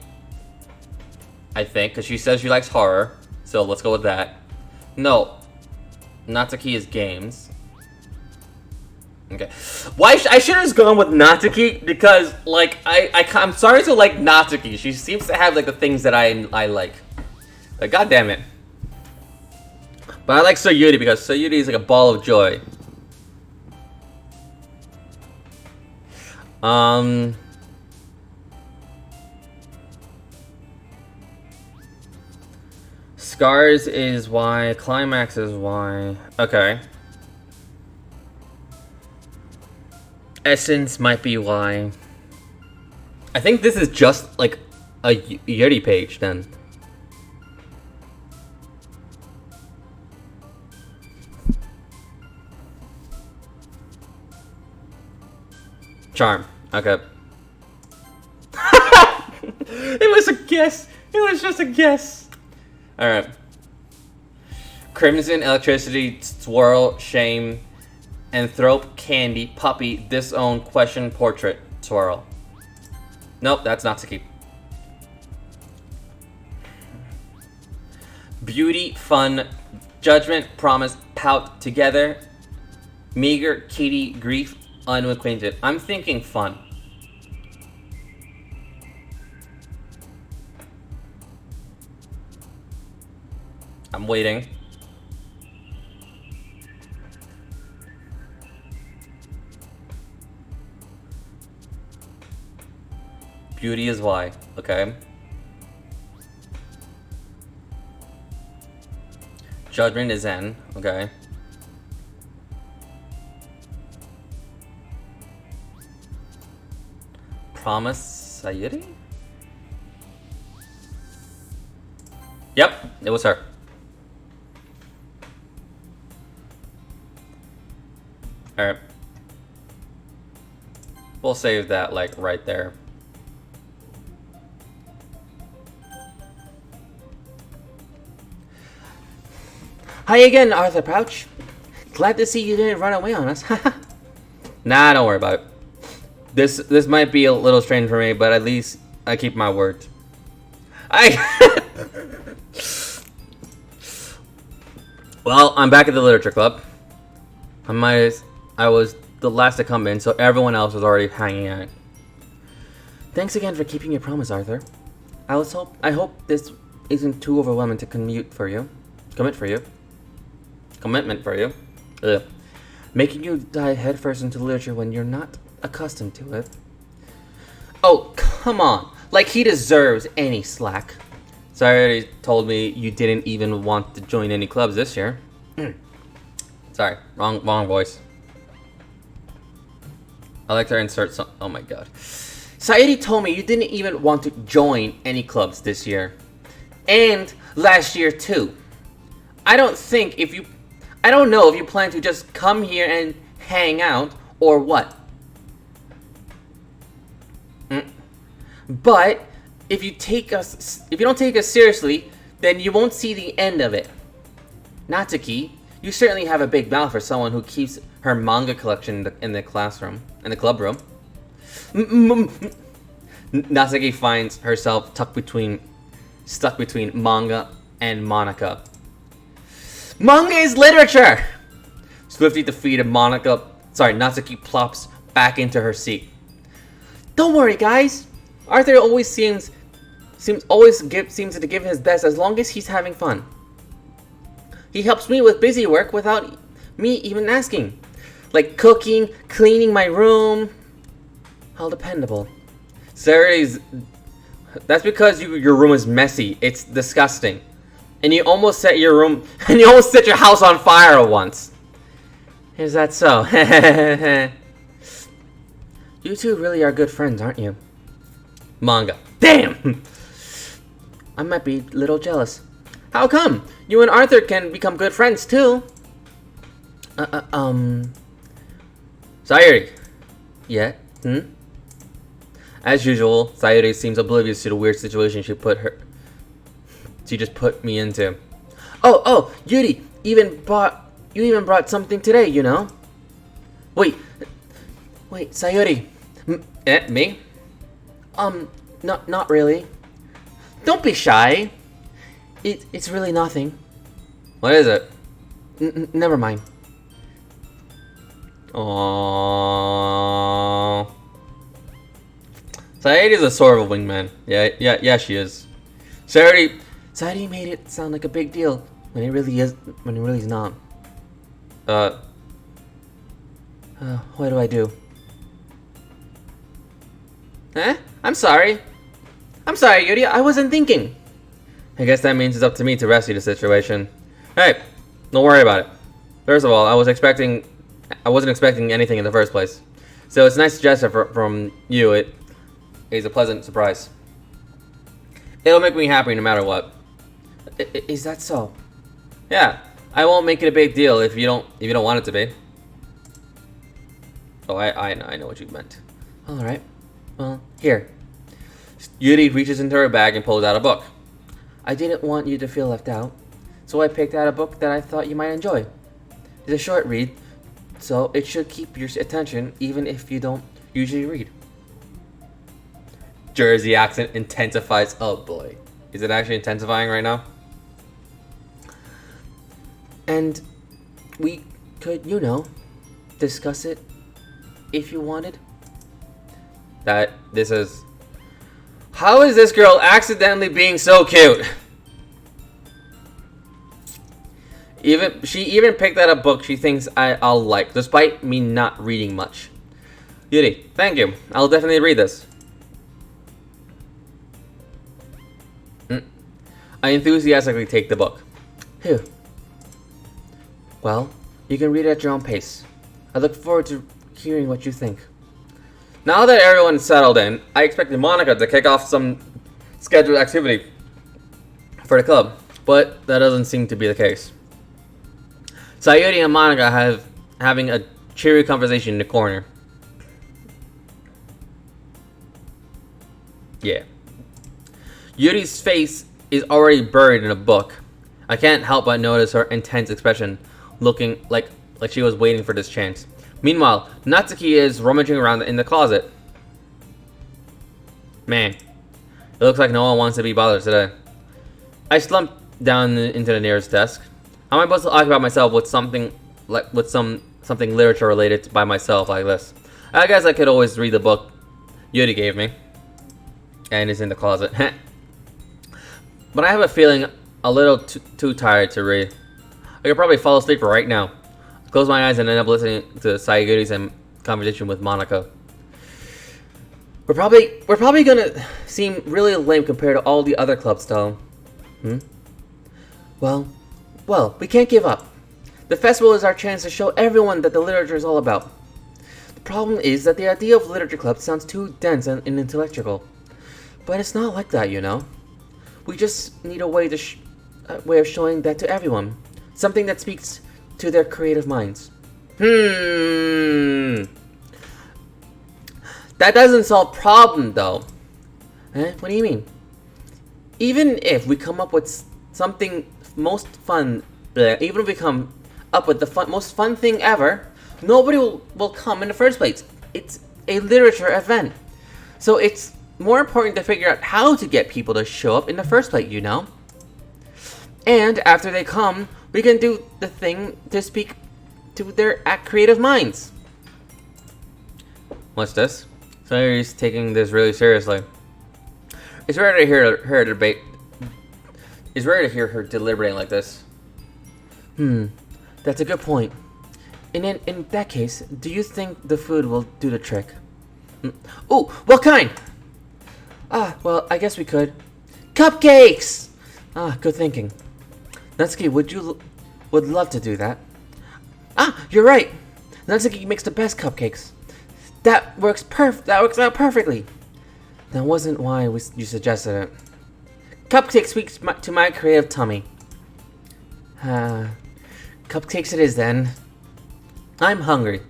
I think, because she says she likes horror, so let's go with that. No, Natsuki is games. Okay, I should have just gone with Natsuki because, like, I'm sorry to like Natsuki. She seems to have like the things that I like. Like, god damn it. But I like Sayuri because Sayuri is like a ball of joy. Scars is Y, Climax is Y. Okay. Essence might be Y. I think this is just like a Yuri page then. Charm. Okay. It was a guess. It was just a guess. Alright. Crimson, Electricity, Swirl, Shame, Anthrope, Candy, Puppy, Disown, Question, Portrait, Swirl. Nope, that's Natsuki. Beauty, Fun, Judgment, Promise, Pout, Together, Meager, Kitty, Grief, Unacquainted. I'm thinking Fun. I'm waiting. Beauty is Y. Okay. Judgment is N. Okay. Promise Sayuri? Yep, it was her. Alright. We'll save that, like, right there. Hi again, Arthur Pouch. Glad to see you didn't run away on us. Nah, don't worry about it. This might be a little strange for me, but at least I keep my word. Well, I'm back at the literature club. I was the last to come in, so everyone else was already hanging out. Thanks again for keeping your promise, Arthur. I hope this isn't too overwhelming to commit for you. Commitment for you. Ugh. Making you dive headfirst into literature when you're not accustomed to it. Oh, come on. Like he deserves any slack. Sorry, already told me you didn't even want to join any clubs this year. Sorry, wrong voice. I like to insert some. Oh my god. Sayuri told me you didn't even want to join any clubs this year. And last year too. I don't know if you plan to just come here and hang out or what. But if you don't take us seriously, then you won't see the end of it. Natsuki, you certainly have a big mouth for someone who keeps her manga collection in the classroom, in the club room. Natsuki finds herself stuck between manga and Monica. Manga is literature! Swiftly defeated Natsuki plops back into her seat. Don't worry, guys. Arthur always seems to give his best as long as he's having fun. He helps me with busy work without me even asking. Like cooking, cleaning my room. How dependable. That's because your room is messy. It's disgusting. And you almost set your house on fire once. Is that so? You two really are good friends, aren't you? Manga. Damn! I might be a little jealous. How come? You and Arthur can become good friends too. Sayuri. Yeah? As usual, Sayuri seems oblivious to the weird situation she just put me into. Oh, Yuri, you even brought something today, you know? Wait, Sayuri. Me? Not really. Don't be shy. It's really nothing. What is it? Never mind. Aww. Sayuri's a sort of a wingman. Yeah, she is. Sayuri made it sound like a big deal when it really is not. What do I do? I'm sorry, Yuri. I wasn't thinking. I guess that means it's up to me to rescue the situation. Hey, don't worry about it. First of all, I wasn't expecting anything in the first place. So it's a nice gesture from you. It is a pleasant surprise. It'll make me happy no matter what. Is that so? Yeah, I won't make it a big deal if you don't want it to be. Oh, I know what you meant. All right. Well, here. Yuri reaches into her bag and pulls out a book. I didn't want you to feel left out, so I picked out a book that I thought you might enjoy. It's a short read, so it should keep your attention even if you don't usually read. Jersey accent intensifies. Oh boy. Is it actually intensifying right now? And we could, discuss it if you wanted. How is this girl accidentally being so cute? She even picked out a book she thinks I'll like, despite me not reading much. Yuri, thank you. I'll definitely read this. I enthusiastically take the book. Phew. Well, you can read it at your own pace. I look forward to hearing what you think. Now that everyone's settled in, I expected Monica to kick off some scheduled activity for the club, but that doesn't seem to be the case. Sayuri and Monica having a cheery conversation in the corner. Yeah. Yuri's face is already buried in a book. I can't help but notice her intense expression, looking like she was waiting for this chance. Meanwhile, Natsuki is rummaging around in the closet. Man, it looks like no one wants to be bothered today. I slump down into the nearest desk. How am I supposed to occupy myself with something literature related by myself like this? I guess I could always read the book Yuri gave me, and it's in the closet. But I have a feeling a little too tired to read. I could probably fall asleep right now. Close my eyes and end up listening to Sayuri's conversation with Monica. We're probably gonna seem really lame compared to all the other clubs, though. Well, we can't give up. The festival is our chance to show everyone that the literature is all about. The problem is that the idea of literature club sounds too dense and intellectual. But it's not like that, We just need a way way of showing that to everyone. Something that speaks to their creative minds. That doesn't solve problem though. What do you mean? Even if we come up with something most fun, even if we come up with the most fun thing ever, nobody will come in the first place. It's a literature event. So it's more important to figure out how to get people to show up in the first place, you know? And after they come, we can do the thing to speak to their creative minds. What's this? Sayori's taking this really seriously. It's rare to hear her debate. It's rare to hear her deliberating like this. That's a good point. In that case, do you think the food will do the trick? Ooh, what kind? Well, I guess we could. Cupcakes! Good thinking. Natsuki, would love to do that. You're right. Natsuki makes the best cupcakes. That works out perfectly. That wasn't why you suggested it. Cupcakes speaks to my creative tummy. Cupcakes it is then. I'm hungry.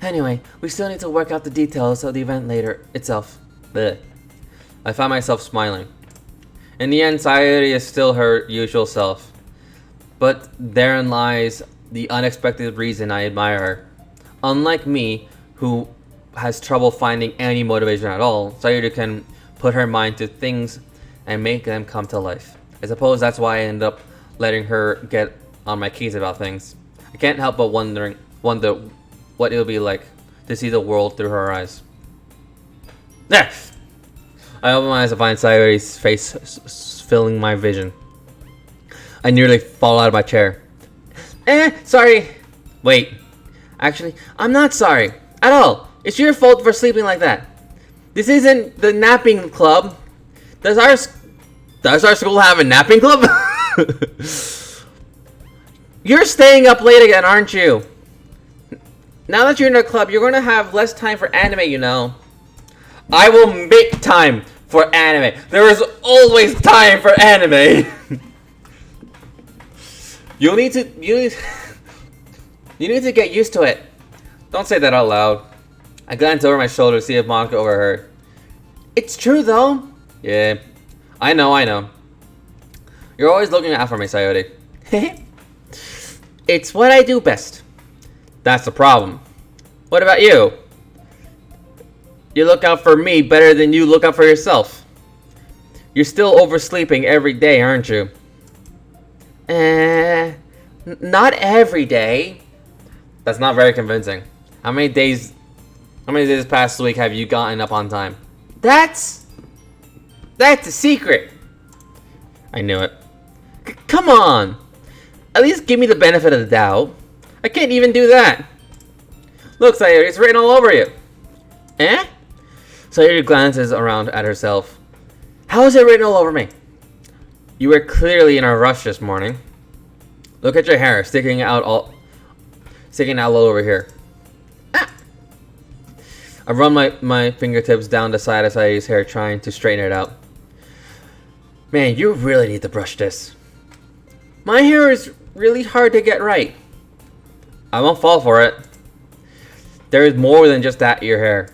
Anyway, we still need to work out the details of the event later itself. Blech. I found myself smiling. In the end, Sayori is still her usual self. But therein lies the unexpected reason I admire her. Unlike me, who has trouble finding any motivation at all, Sayori can put her mind to things and make them come to life. I suppose that's why I end up letting her get on my case about things. I can't help but wonder what it'll be like to see the world through her eyes. I open my eyes to find Sayori's face filling my vision. I nearly fall out of my chair. Sorry. Wait. Actually, I'm not sorry. At all. It's your fault for sleeping like that. This isn't the napping club. Does our school have a napping club? You're staying up late again, aren't you? Now that you're in the club, you're gonna have less time for anime, you know. I will make time for anime. There is always time for anime. You need to get used to it. Don't say that out loud. I glanced over my shoulder to see if Monica overheard. It's true though. Yeah, I know. You're always looking out for me, Sayori. It's what I do best. That's the problem. What about you? You look out for me better than you look out for yourself. You're still oversleeping every day, aren't you? Not every day. That's not very convincing. How many days this past week have you gotten up on time? That's a secret. I knew it. Come on. At least give me the benefit of the doubt. I can't even do that. Look, Sayori, it's written all over you. Sayori glances around at herself. How is it written all over me? You were clearly in a rush this morning. Look at your hair sticking out all over here. I run my fingertips down the side of Sayori's hair, trying to straighten it out. Man, you really need to brush this. My hair is really hard to get right. I won't fall for it. There is more than just that your hair.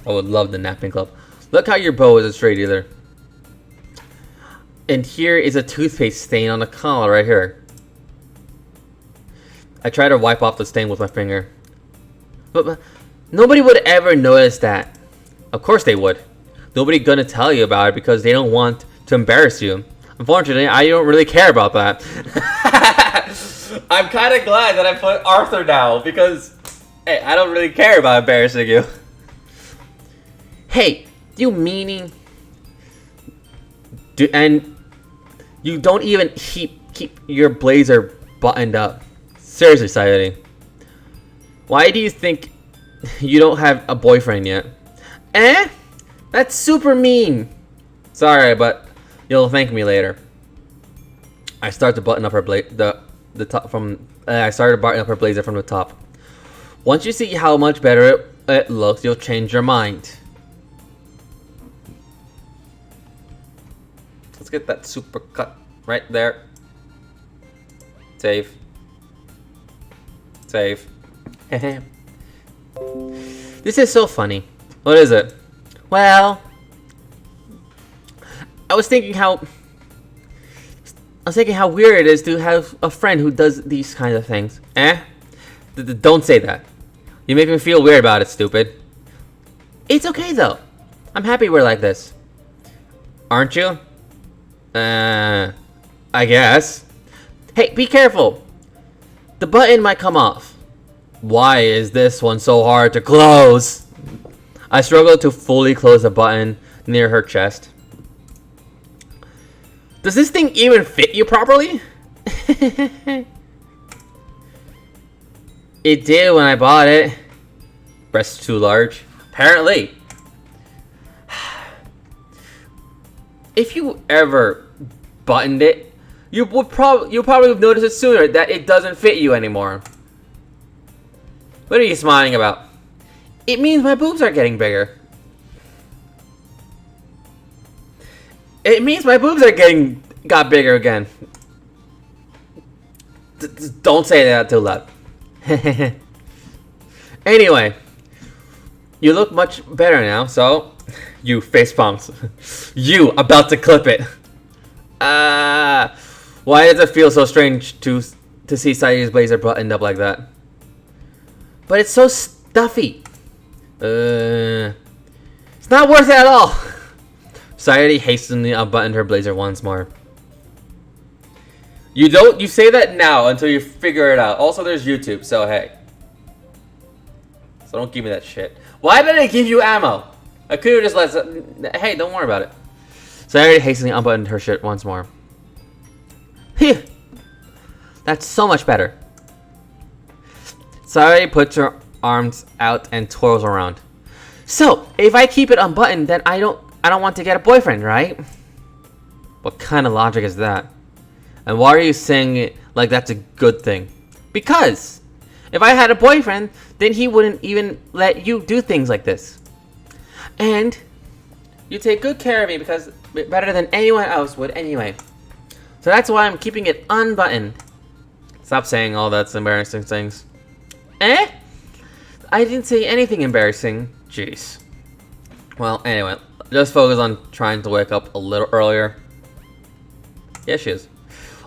I would love the napping club. Look how your bow isn't straight either. And here is a toothpaste stain on the collar right here. I try to wipe off the stain with my finger. But nobody would ever notice that. Of course they would. Nobody gonna tell you about it because they don't want to embarrass you. Unfortunately, I don't really care about that. I'm kind of glad that I put Arthur now because hey, I don't really care about embarrassing you. Hey, you meaning? And you don't even keep your blazer buttoned up. Seriously, Sayori. Why do you think you don't have a boyfriend yet? That's super mean. Sorry, but you'll thank me later. I start to button up her the top from. I started to button up her blazer from the top. Once you see how much better it looks, you'll change your mind. get that super cut right there. Save. Save. This is so funny. What is it? Well, I was thinking how weird it is to have a friend who does these kind of things. Don't say that. You make me feel weird about it, stupid. It's okay though. I'm happy we're like this. Aren't you? I guess. Hey, be careful. The button might come off. Why is this one so hard to close? I struggle to fully close the button near her chest. Does this thing even fit you properly? It did when I bought it. Breast too large? Apparently. If you ever buttoned it, you'll probably have noticed it sooner that it doesn't fit you anymore. What are you smiling about? It means my boobs are getting bigger. It means my boobs are got bigger again. Don't say that too loud. Anyway, you look much better now, so you face palms. You about to clip it. Why does it feel so strange to see Sayuri's blazer buttoned up like that? But it's so stuffy. It's not worth it at all. Sayuri hastily unbuttoned her blazer once more. You say that now until you figure it out. Also, there's YouTube, so hey. So don't give me that shit. Why did I give you ammo? I could have just let... Hey, don't worry about it. Sayuri hastily unbuttoned her shirt once more. Phew. That's so much better. Sayuri puts her arms out and twirls around. So, if I keep it unbuttoned, then I don't want to get a boyfriend, right? What kind of logic is that? And why are you saying it like that's a good thing? Because if I had a boyfriend, then he wouldn't even let you do things like this. And you take good care of me because better than anyone else would anyway. So that's why I'm keeping it unbuttoned. Stop saying all that's embarrassing things. I didn't say anything embarrassing. Jeez. Well, anyway, just focus on trying to wake up a little earlier. Yeah, she is.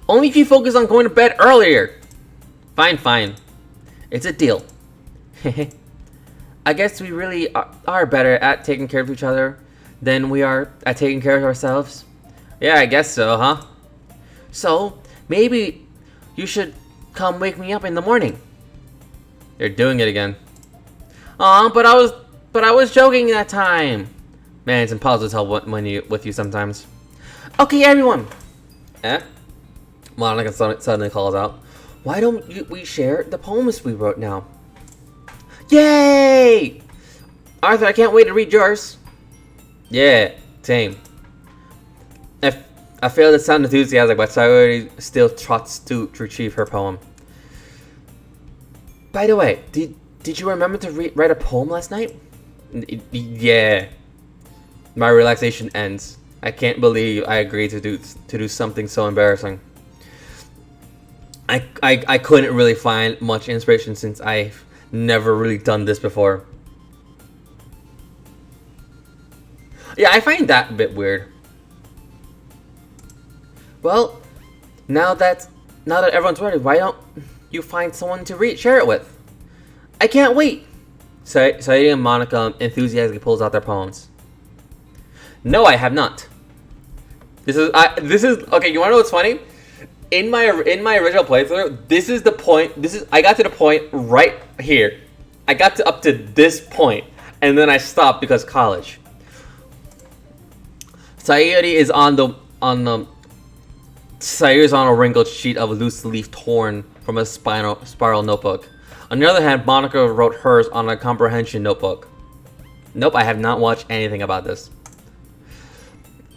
Only if you focus on going to bed earlier. Fine. It's a deal. I guess we really are better at taking care of each other than we are at taking care of ourselves. Yeah, I guess so, huh? So, maybe you should come wake me up in the morning. You're doing it again. Aw, but I was joking that time. Man, it's impossible to tell with you sometimes. Okay, everyone. Monica suddenly calls out. Why don't we share the poems we wrote now? Yay! Arthur, I can't wait to read yours. Yeah, same. I feel to sound enthusiastic, but Sayuri still trots to retrieve her poem. By the way, did you remember to write a poem last night? Yeah. My relaxation ends. I can't believe I agreed to do something so embarrassing. I couldn't really find much inspiration since I've never really done this before. Yeah, I find that a bit weird. Well, now that everyone's ready, why don't you find someone to share it with? I can't wait. Sayuri and Monica enthusiastically pulls out their poems. No, I have not. This is okay. You wanna know what's funny? In my original playthrough, this is the point. I got to the point right here. I got up to this point, and then I stopped because college. Sayuri's on a wrinkled sheet of loose leaf torn from a spiral notebook. On the other hand, Monica wrote hers on a comprehension notebook. Nope, I have not watched anything about this.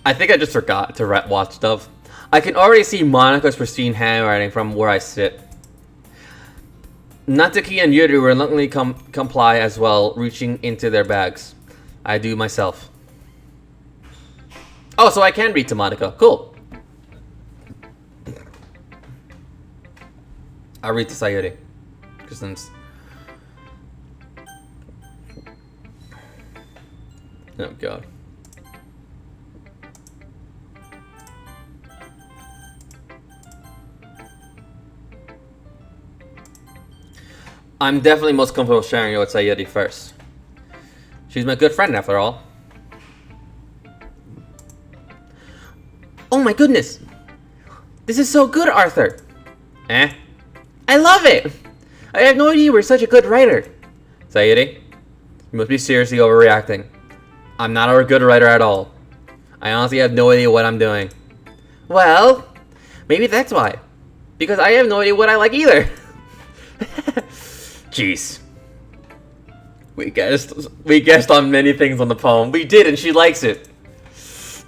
I think I just forgot to watch stuff. I can already see Monica's pristine handwriting from where I sit. Natsuki and Yuri reluctantly comply as well, reaching into their bags. I do myself. Oh, so I can read to Monica. Cool. I'll read to Sayuri. Just since... Oh god. I'm definitely most comfortable sharing it with Sayuri first. She's my good friend after all. Oh my goodness! This is so good, Arthur! Eh? I love it! I had no idea you were such a good writer. Sayuri, you must be seriously overreacting. I'm not a good writer at all. I honestly have no idea what I'm doing. Well, maybe that's why. Because I have no idea what I like either. Jeez. We guessed on many things on the poem. We did, and she likes it.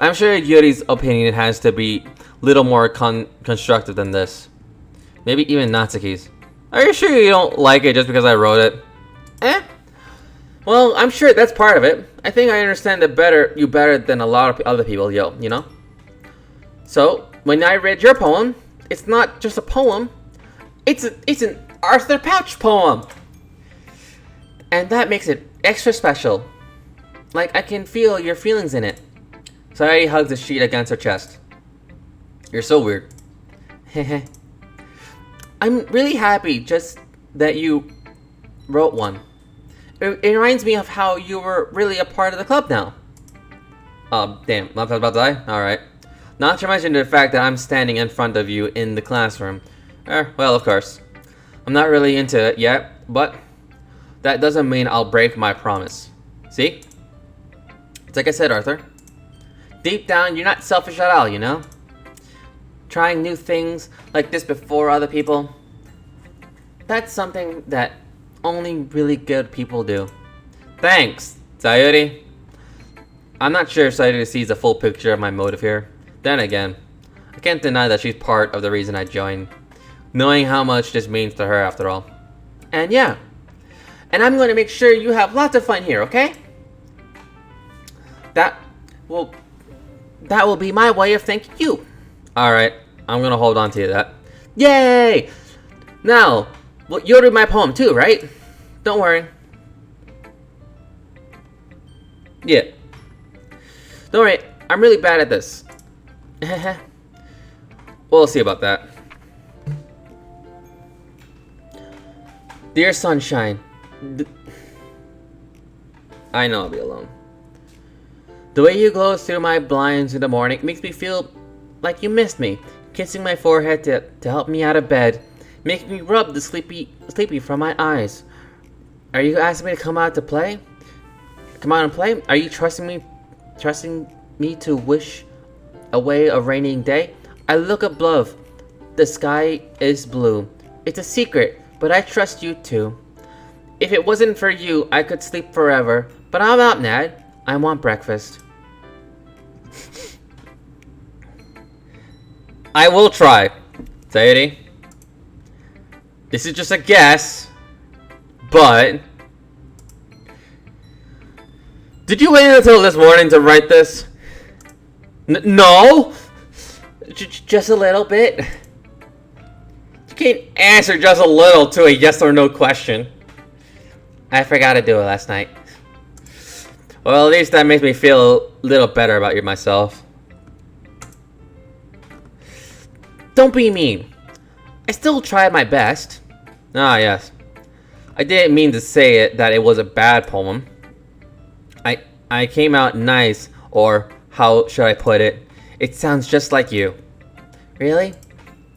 I'm sure Yuri's opinion has to be little more constructive than this. Maybe even Natsuki's. Are you sure you don't like it just because I wrote it? Eh? Well, I'm sure that's part of it. I think I understand you better than a lot of other people, you know? So, when I read your poem, it's not just a poem. It's an Arthur Pouch poem! And that makes it extra special. Like, I can feel your feelings in it. Sayuri hugs the sheet against her chest. You're so weird. Hehe. I'm really happy just that you wrote one. It reminds me of how you were really a part of the club now. Damn, love about to die? Alright. Not to mention the fact that I'm standing in front of you in the classroom. Well, of course. I'm not really into it yet, but that doesn't mean I'll break my promise. See? It's like I said, Arthur. Deep down, you're not selfish at all, you know? Trying new things like this before other people. That's something that only really good people do. Thanks, Sayuri. I'm not sure if Sayuri sees the full picture of my motive here. Then again, I can't deny that she's part of the reason I joined. Knowing how much this means to her after all. And yeah. And I'm going to make sure you have lots of fun here, okay? That will be my way of thanking you. Alright, I'm going to hold on to that. Yay! Now, you'll read my poem too, right? Don't worry. Yeah. Don't worry, I'm really bad at this. We'll see about that. Dear Sunshine, I know I'll be alone. The way you glow through my blinds in the morning makes me feel like you missed me. Kissing my forehead to help me out of bed, making me rub the sleepy from my eyes. Are you asking me to come out to play? Come out and play? Are you trusting me to wish away a raining day? I look above. The sky is blue. It's a secret, but I trust you too. If it wasn't for you, I could sleep forever. But I'm out, Nad. I want breakfast. I will try. Sayuri. This is just a guess. But... Did you wait until this morning to write this? No! Just a little bit. You can't answer just a little to a yes or no question. I forgot to do it last night. Well, at least that makes me feel a little better about myself. Don't be mean. I still tried my best. Ah, yes. I didn't mean to say that it was a bad poem. I came out nice, or how should I put it? It sounds just like you. Really?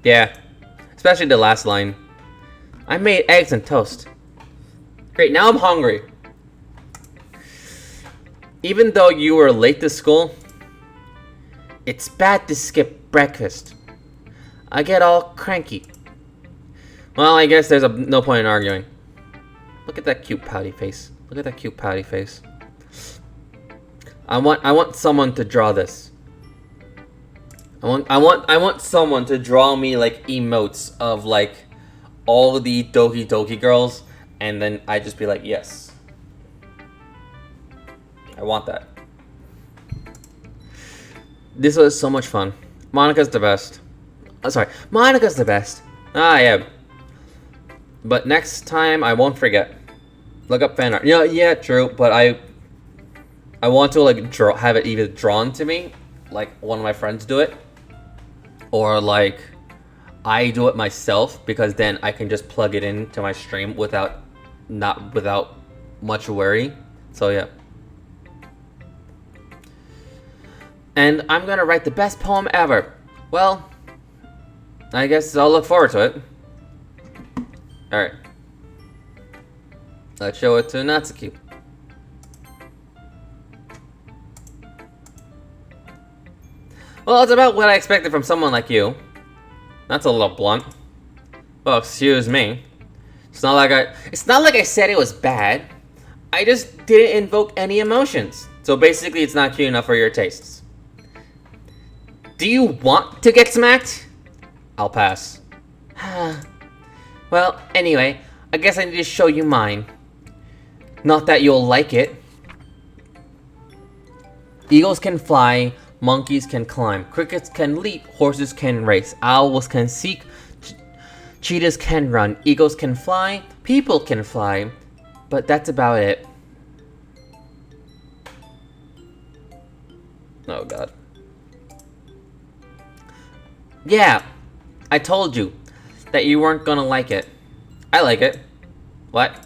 Yeah. Especially the last line. I made eggs and toast. Great, now I'm hungry. Even though you were late to school, it's bad to skip breakfast. I get all cranky. Well, I guess there's no point in arguing. Look at that cute pouty face. Look at that cute pouty face. I want someone to draw this. I want someone to draw me like emotes of like all the Doki girls, and then I just be like, yes. I want that. This was so much fun. Monika's the best. Oh, sorry, Monika's the best. Ah, yeah. But next time I won't forget. Look up fan art. Yeah, true. But I want to like have it either drawn to me, like one of my friends do it, or like I do it myself, because then I can just plug it into my stream without much worry. So yeah. And I'm gonna write the best poem ever. Well, I guess I'll look forward to it. Alright. Let's show it to Natsuki. Well, it's about what I expected from someone like you. That's a little blunt. Well, excuse me. It's not like I said it was bad. I just didn't invoke any emotions. So basically, it's not cute enough for your tastes. Do you want to get smacked? I'll pass. Well, anyway, I guess I need to show you mine. Not that you'll like it. Eagles can fly, monkeys can climb, crickets can leap, horses can race, owls can seek, cheetahs can run, eagles can fly, people can fly, but that's about it. Oh god. Yeah, I told you that you weren't gonna like it. I like it. What?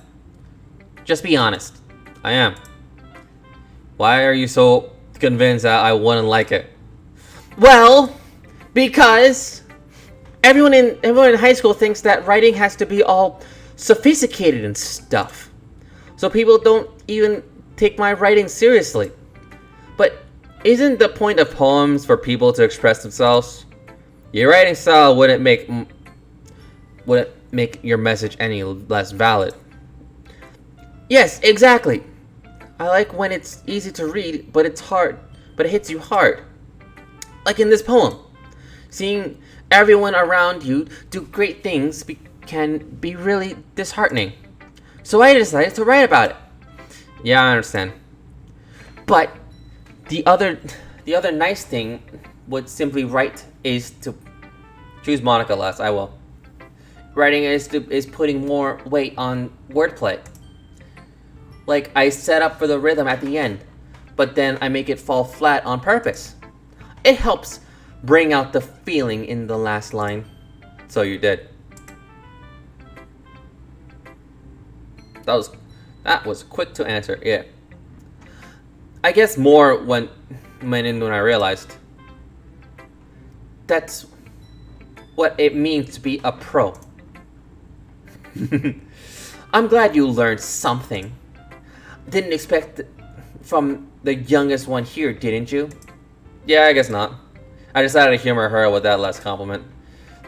Just be honest. I am. Why are you so convinced that I wouldn't like it? Well, because everyone in high school thinks that writing has to be all sophisticated and stuff. So people don't even take my writing seriously. But isn't the point of poems for people to express themselves? Your writing style wouldn't make your message any less valid. Yes, exactly. I like when it's easy to read, but it's hard, but it hits you hard. Like in this poem. Seeing everyone around you do great things can be really disheartening. So I decided to write about it. Yeah, I understand. But the other nice thing would simply write is to choose Monica last. I will. Writing is putting more weight on wordplay. Like I set up for the rhythm at the end, but then I make it fall flat on purpose. It helps bring out the feeling in the last line. So you did. That was quick to answer. Yeah. I guess more went in when I realized. That's what it means to be a pro. I'm glad you learned something. Didn't expect from the youngest one here, didn't you? Yeah, I guess not. I decided to humor her with that last compliment.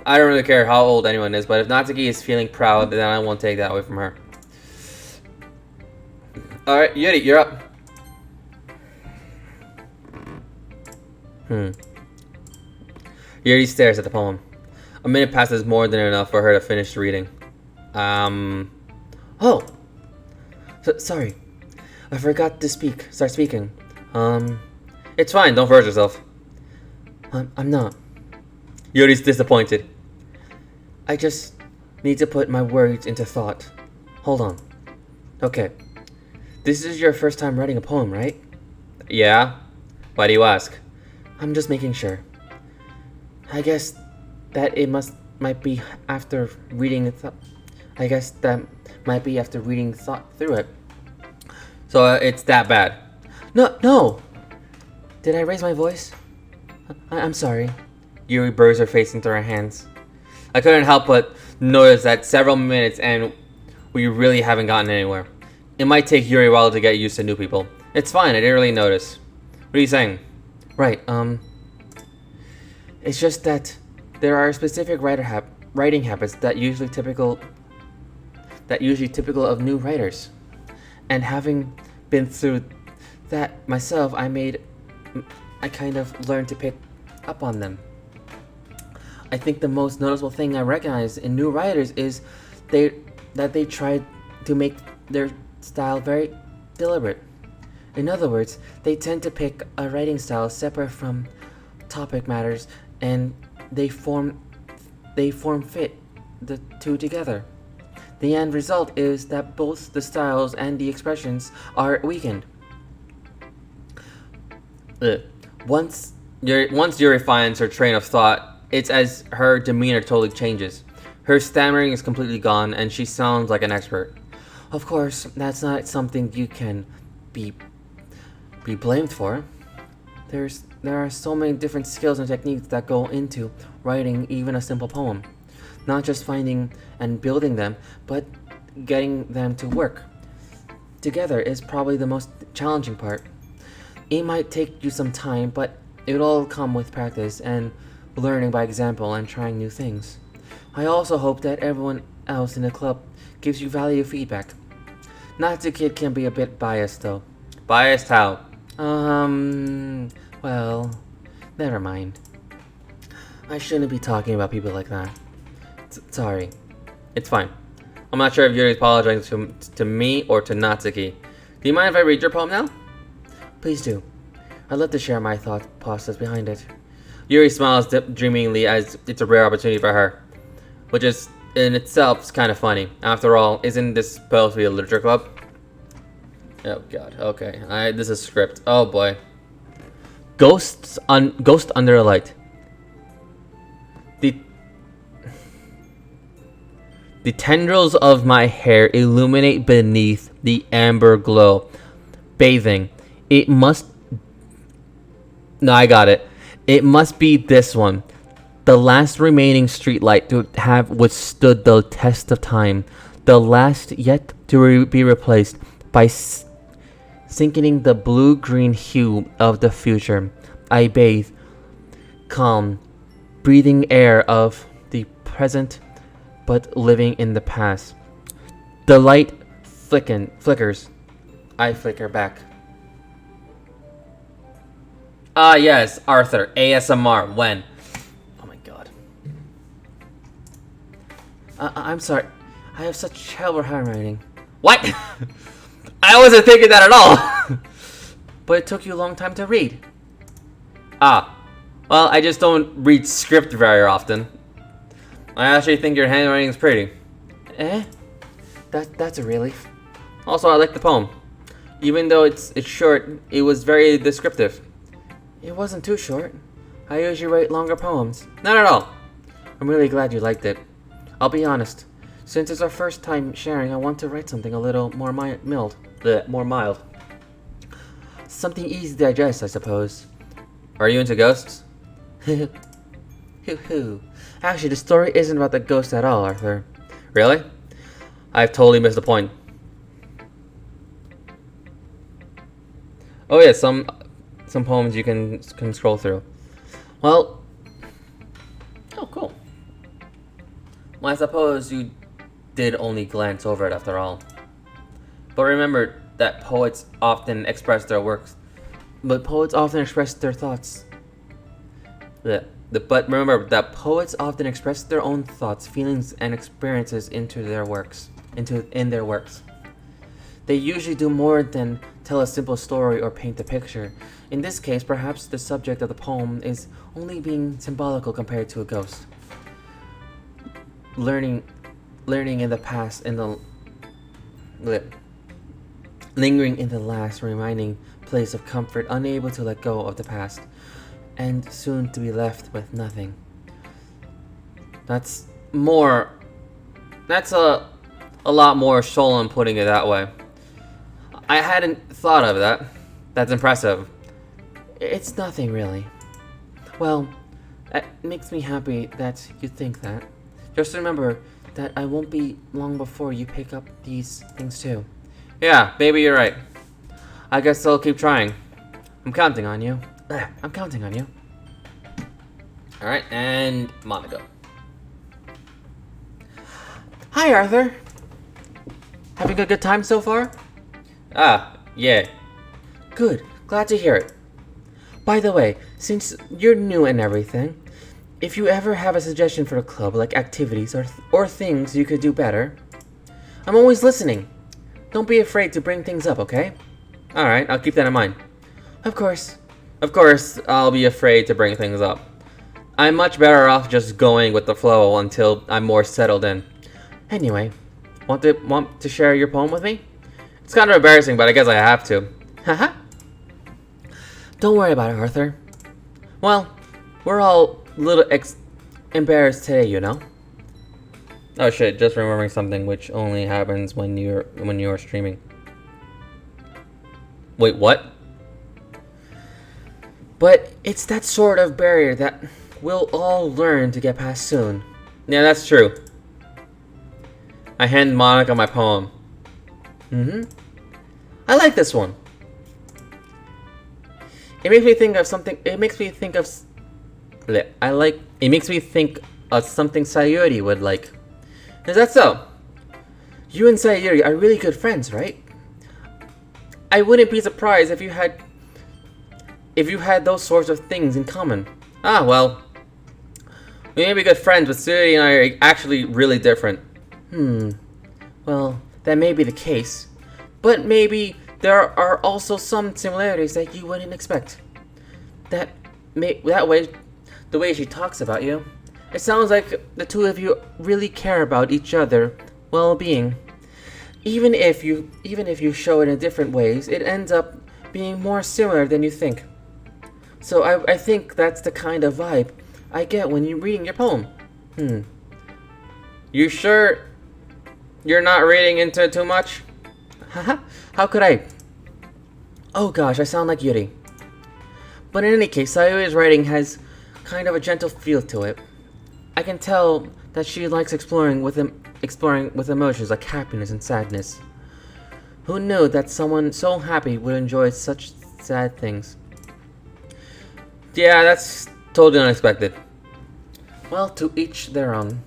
I don't really care how old anyone is, but if Natsuki is feeling proud, then I won't take that away from her. Alright, Yuri, you're up. Yuri stares at the poem. A minute passes more than enough for her to finish reading. Oh! Sorry. I forgot to start speaking. It's fine, don't force yourself. I'm not. Yuri's disappointed. I just need to put my words into thought. Hold on. Okay. This is your first time writing a poem, right? Yeah. Why do you ask? I'm just making sure. I guess that might be after reading it. I guess that might be after reading thought through it. So it's that bad? No. Did I raise my voice? I'm sorry. Yuri buries her face into her hands. I couldn't help but notice that several minutes and we really haven't gotten anywhere. It might take Yuri a while to get used to new people. It's fine, I didn't really notice. What are you saying? Right, it's just that there are specific writing habits that usually typical of new writers. And having been through that myself, I kind of learned to pick up on them. I think the most noticeable thing I recognize in new writers is that they try to make their style very deliberate. In other words, they tend to pick a writing style separate from topic matters, and they form fit the two together. The end result is that both the styles and the expressions are weakened. Once Yuri finds her train of thought, it's as her demeanor totally changes. Her stammering is completely gone, and she sounds like an expert. Of course, that's not something you can be blamed for. There are so many different skills and techniques that go into writing even a simple poem. Not just finding and building them, but getting them to work together is probably the most challenging part. It might take you some time, but it'll all come with practice and learning by example and trying new things. I also hope that everyone else in the club gives you valuable feedback. Natsuki can be a bit biased though. Biased how? Well, never mind. I shouldn't be talking about people like that. Sorry. It's fine. I'm not sure if Yuri's apologizing to me or to Natsuki. Do you mind if I read your poem now? Please do. I'd love to share my thought process behind it. Yuri smiles dreamingly as it's a rare opportunity for her, which is in itself kind of funny. After all, isn't this supposed to be a literature club? Oh god, okay. This is script. Oh boy. Ghost under a light. The tendrils of my hair illuminate beneath the amber glow. Bathing. It must... No, I got it. It must be this one. The last remaining streetlight to have withstood the test of time. The last yet to be replaced by sinking the blue-green hue of the future. I bathe, calm, breathing air of the present, but living in the past. The light flickers. I flicker back. Ah, yes, Arthur. ASMR. When? Oh my god. I'm sorry. I have such terrible handwriting. What? I wasn't thinking that at all. But it took you a long time to read. Ah. Well, I just don't read script very often. I actually think your handwriting is pretty. Eh? That's a relief. Also, I like the poem. Even though it's short, it was very descriptive. It wasn't too short. I usually write longer poems. Not at all. I'm really glad you liked it. I'll be honest. Since it's our first time sharing, I want to write something a little more mild. Something easy to digest, I suppose. Are you into ghosts? Hoo-hoo. Actually, the story isn't about the ghost at all, Arthur. Really? I've totally missed the point. Oh yeah, some poems you can scroll through. Well, oh cool. Well, I suppose you did only glance over it after all. But remember that poets often express their thoughts. But remember that poets often express their own thoughts, feelings, and experiences in their works. They usually do more than tell a simple story or paint a picture. In this case, perhaps the subject of the poem is only being symbolical compared to a ghost. Learning in the past, lingering in the last remaining place of comfort, unable to let go of the past, and soon to be left with nothing. That's a lot more solemn putting it that way. I hadn't thought of that. That's impressive. It's nothing really. Well, it makes me happy that you think that. Just remember that I won't be long before you pick up these things too. Yeah, maybe you're right. I guess I'll keep trying. I'm counting on you. I'm counting on you. Alright, and Monaco. Hi, Arthur. Having a good time so far? Ah, yeah. Good. Glad to hear it. By the way, since you're new and everything, if you ever have a suggestion for the club, like activities or things you could do better, I'm always listening. Don't be afraid to bring things up, okay? Alright, I'll keep that in mind. Of course. Of course, I'll be afraid to bring things up. I'm much better off just going with the flow until I'm more settled in. Anyway, Want to share your poem with me? It's kind of embarrassing, but I guess I have to. Haha. Don't worry about it, Arthur. Well, we're all a little embarrassed today, you know. Oh shit! Just remembering something which only happens when you're streaming. Wait, what? But it's that sort of barrier that we'll all learn to get past soon. Yeah, that's true. I hand Monica my poem. I like this one. It makes me think of something. It makes me think of something Sayuri would like. Is that so? You and Sayuri are really good friends, right? I wouldn't be surprised if you had those sorts of things in common. Ah, well. We may be good friends, but Sayuri and I are actually really different. Well, that may be the case. But maybe there are also some similarities that you wouldn't expect. That way, the way she talks about you, it sounds like the two of you really care about each other's well-being. Even if you show it in different ways, it ends up being more similar than you think. So I think that's the kind of vibe I get when you're reading your poem. You sure you're not reading into it too much? Haha, how could I? Oh gosh, I sound like Yuri. But in any case, Sayuri's writing has kind of a gentle feel to it. I can tell that she likes exploring with emotions like happiness and sadness. Who knew that someone so happy would enjoy such sad things? Yeah, that's totally unexpected. Well, to each their own.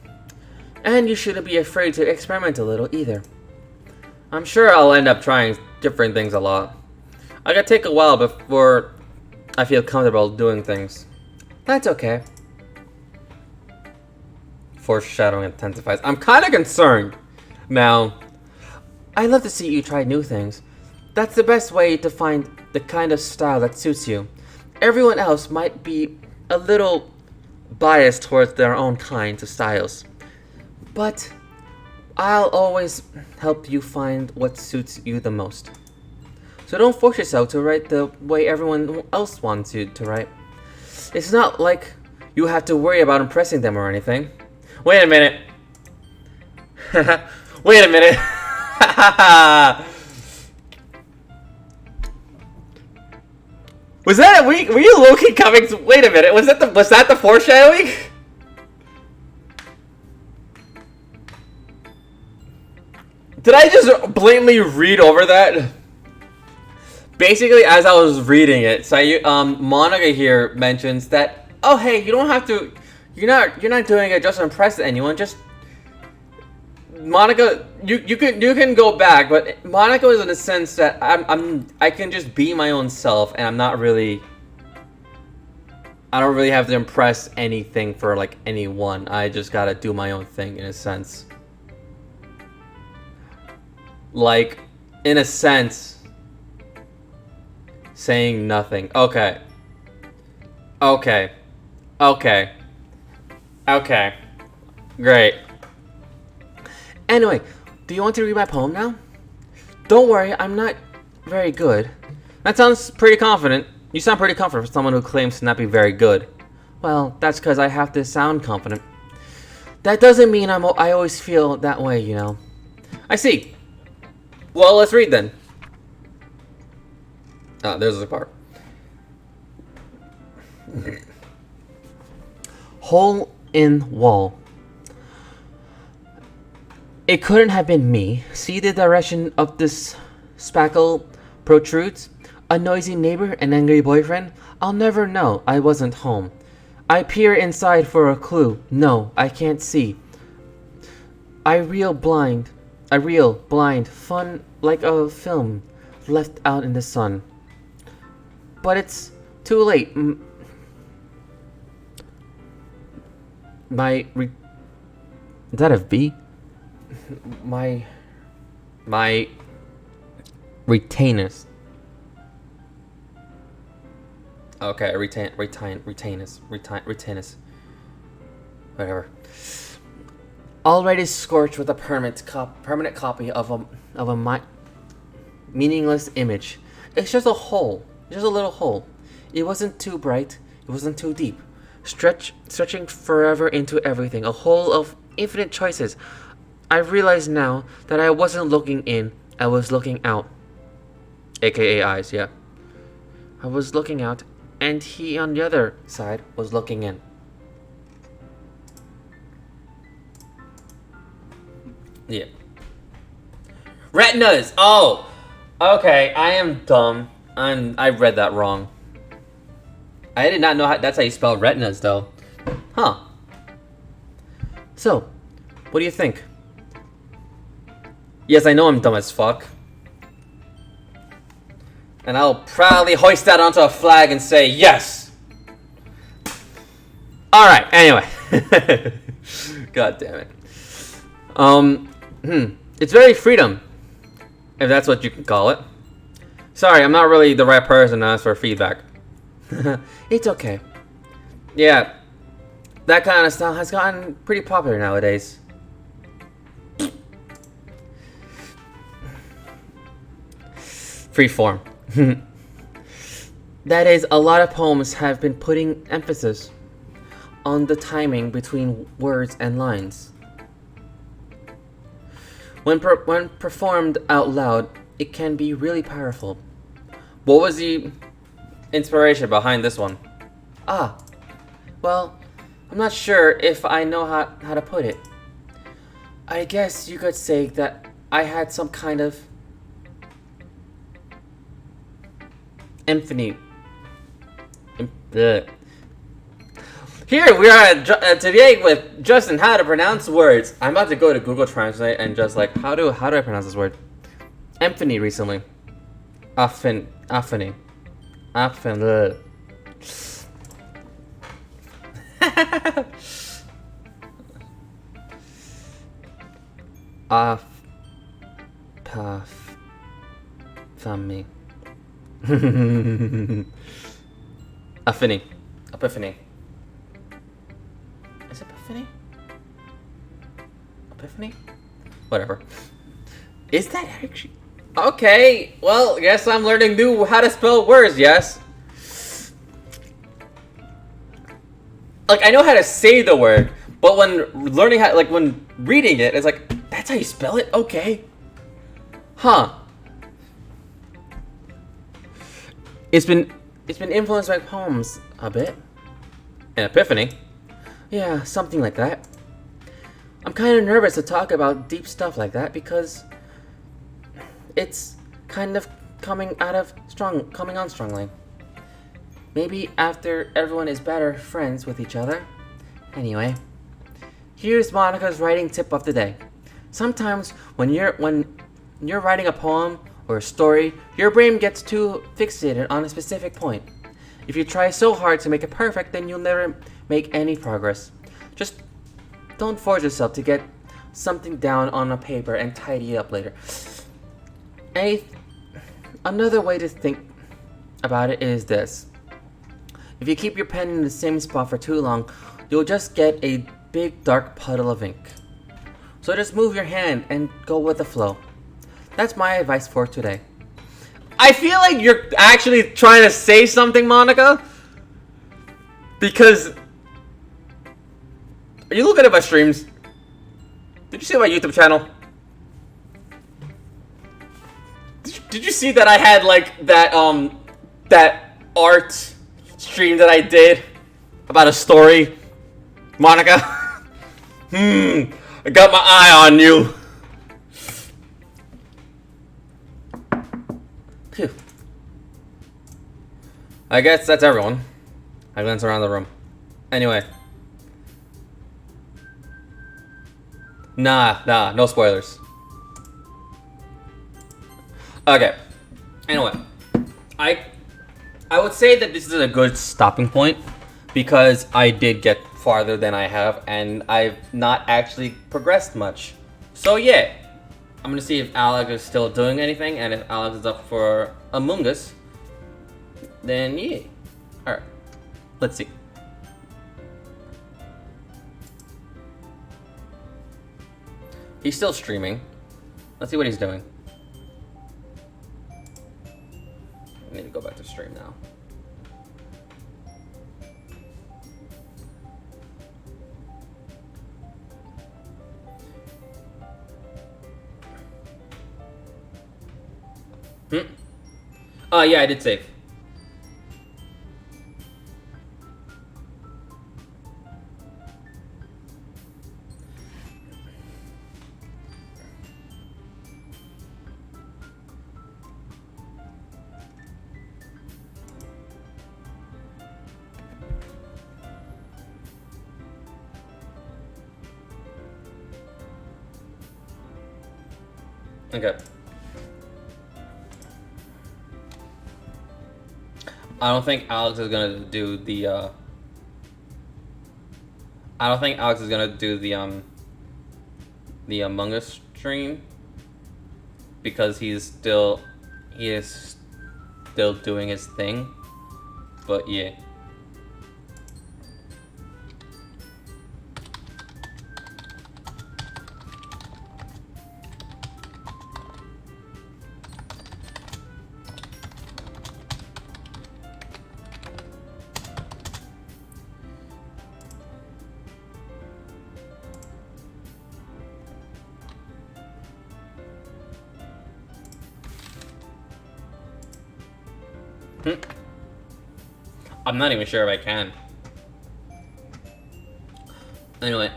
And you shouldn't be afraid to experiment a little either. I'm sure I'll end up trying different things a lot. I gotta take a while before I feel comfortable doing things. That's okay. Foreshadowing intensifies. I'm kind of concerned. Now, I love to see you try new things. That's the best way to find the kind of style that suits you. Everyone else might be a little biased towards their own kinds of styles. But I'll always help you find what suits you the most. So don't force yourself to write the way everyone else wants you to write. It's not like you have to worry about impressing them or anything. Wait a minute. Wait a minute. Was that were you low-key coming to, wait a minute, was that the foreshadowing? Did I just blatantly read over that? Basically, as I was reading it, Monica here mentions that, oh hey, you don't have to, you're not doing it just to impress anyone. Just Monica, you can go back, but Monica is in the sense that I can just be my own self, and I don't really have to impress anything for like anyone. I just gotta do my own thing in a sense. Like, in a sense, saying nothing. Okay. Great. Anyway, do you want to read my poem now? Don't worry, I'm not very good. That sounds pretty confident. You sound pretty confident for someone who claims to not be very good. Well, that's because I have to sound confident. That doesn't mean I always feel that way, you know. I see. Well, let's read then. Ah, there's the part. Hole in wall. It couldn't have been me. See the direction of this spackle protrudes? A noisy neighbor, an angry boyfriend? I'll never know. I wasn't home. I peer inside for a clue. No, I can't see. I reel blind, fun like a film left out in the sun. But it's too late. Is that a V? My retainers. Okay, retainers. Whatever. already scorched with a permanent copy of a meaningless image. It's just a hole, just a little hole. It wasn't too bright, it wasn't too deep. Stretching forever into everything, a hole of infinite choices. I realize now that I wasn't looking in, I was looking out. AKA eyes, yeah. I was looking out, and he on the other side was looking in. Yeah. Retinas! Oh! Okay, I am dumb. I read that wrong. I did not know that's how you spell retinas, though. Huh. So, what do you think? Yes, I know I'm dumb as fuck. And I'll proudly hoist that onto a flag and say, yes! Alright, anyway. God damn it. It's very freedom, if that's what you can call it. Sorry, I'm not really the right person to ask for feedback. It's okay. Yeah, that kind of style has gotten pretty popular nowadays. Freeform. That is, a lot of poems have been putting emphasis on the timing between words and lines. When performed out loud, it can be really powerful. What was the inspiration behind this one? Well, I'm not sure if I know how to put it. I guess you could say that I had some kind of epiphany. Here we are today with Justin, how to pronounce words. I'm about to go to Google Translate and just like, how do I pronounce this word? Epiphany recently. Epiphany. Epiphany. Epiphany. Is it Epiphany? Epiphany? Whatever. Is that actually... Okay, well, guess I'm learning how to spell words, yes? Like, I know how to say the word, but when when reading it, it's like, that's how you spell it? Okay. Huh. It's been influenced by poems a bit. An epiphany. Yeah, something like that. I'm kind of nervous to talk about deep stuff like that because it's kind of coming on strongly. Maybe after everyone is better friends with each other. Anyway, here's Monica's writing tip of the day. Sometimes when you're writing a poem or a story, your brain gets too fixated on a specific point. If you try so hard to make it perfect, then you'll never make any progress. Just don't force yourself to get something down on a paper and tidy it up later. Another way to think about it is this. If you keep your pen in the same spot for too long, you'll just get a big dark puddle of ink. So just move your hand and go with the flow. That's my advice for today. I feel like you're actually trying to say something, Monica. Because... Are you looking at my streams? Did you see my YouTube channel? Did you see that I had like that art stream that I did about a story? Monica? I got my eye on you. Phew. I guess that's everyone. I glance around the room. Anyway. Nah, no spoilers. Okay. Anyway. I would say that this is a good stopping point because I did get farther than I have and I've not actually progressed much. So yeah. I'm gonna see if Alex is still doing anything, and if Alex is up for Among Us, then yeah. Alright. Let's see. He's still streaming. Let's see what he's doing. I need to go back to stream now. Oh, yeah, I did save. Okay. I don't think Alex is gonna do the I don't think Alex is gonna do the Among Us stream because he is still doing his thing. But yeah. I'm not even sure if I can. Anyway,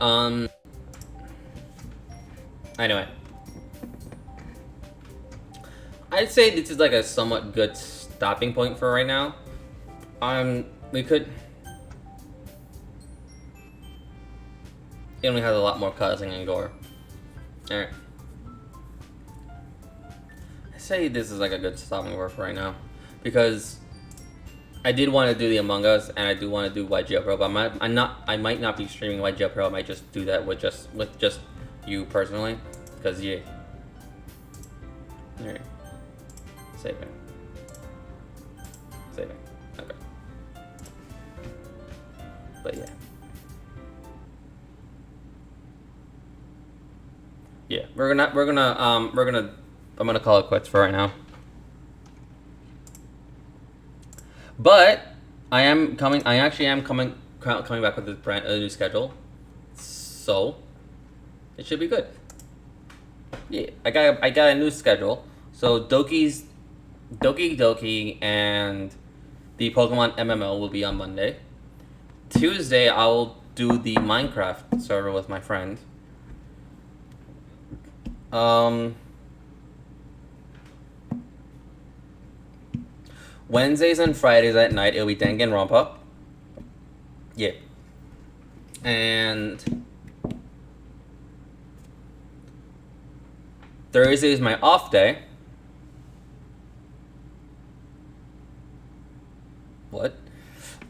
I'd say this is like a somewhat good stopping point for right now. We could. It only has a lot more cussing and gore. Alright. I say this is like a good stopping point for right now. Because I did want to do the Among Us and I do want to do YGL Pro, but I might not be streaming YGL Pro. I might just do that with just you personally. Because yeah. Alright. Saving. Okay. But yeah. Yeah, I'm gonna call it quits for right now. But I actually am coming back with this a new schedule. So it should be good. Yeah, I got a new schedule. So Doki and the Pokemon MMO will be on Monday. Tuesday I'll do the Minecraft server with my friend. Wednesdays and Fridays at night it'll be Danganronpa. Yeah. And Thursday is my off day. What?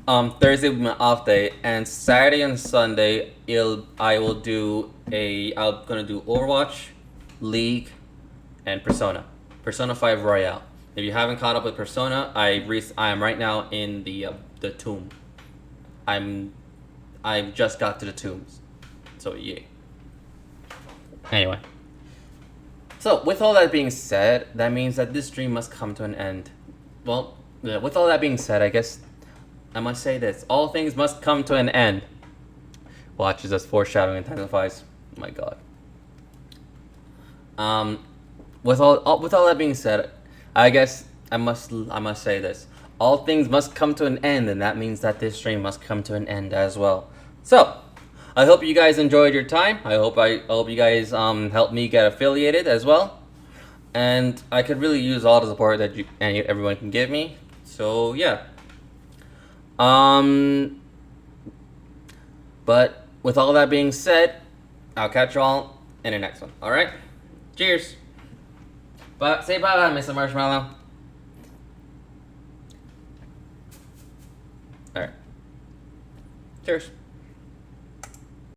Thursday will be my off day, and Saturday and Sunday I'm gonna do Overwatch, League, and Persona 5 Royale. If you haven't caught up with Persona, I am right now in the tomb. I just got to the tombs, so yeah. Anyway, so with all that being said, that means that this stream must come to an end. Well, yeah, with all that being said, I guess I must say this: all things must come to an end. Watch as this foreshadowing intensifies. Oh my god. With all that being said, I guess I must say this: all things must come to an end, and that means that this stream must come to an end as well. So, I hope you guys enjoyed your time. I hope you guys helped me get affiliated as well, and I could really use all the support that everyone can give me. So yeah. But with all that being said, I'll catch you all in the next one. All right. Cheers. But say bye-bye, Mr. Marshmallow. All right. Cheers.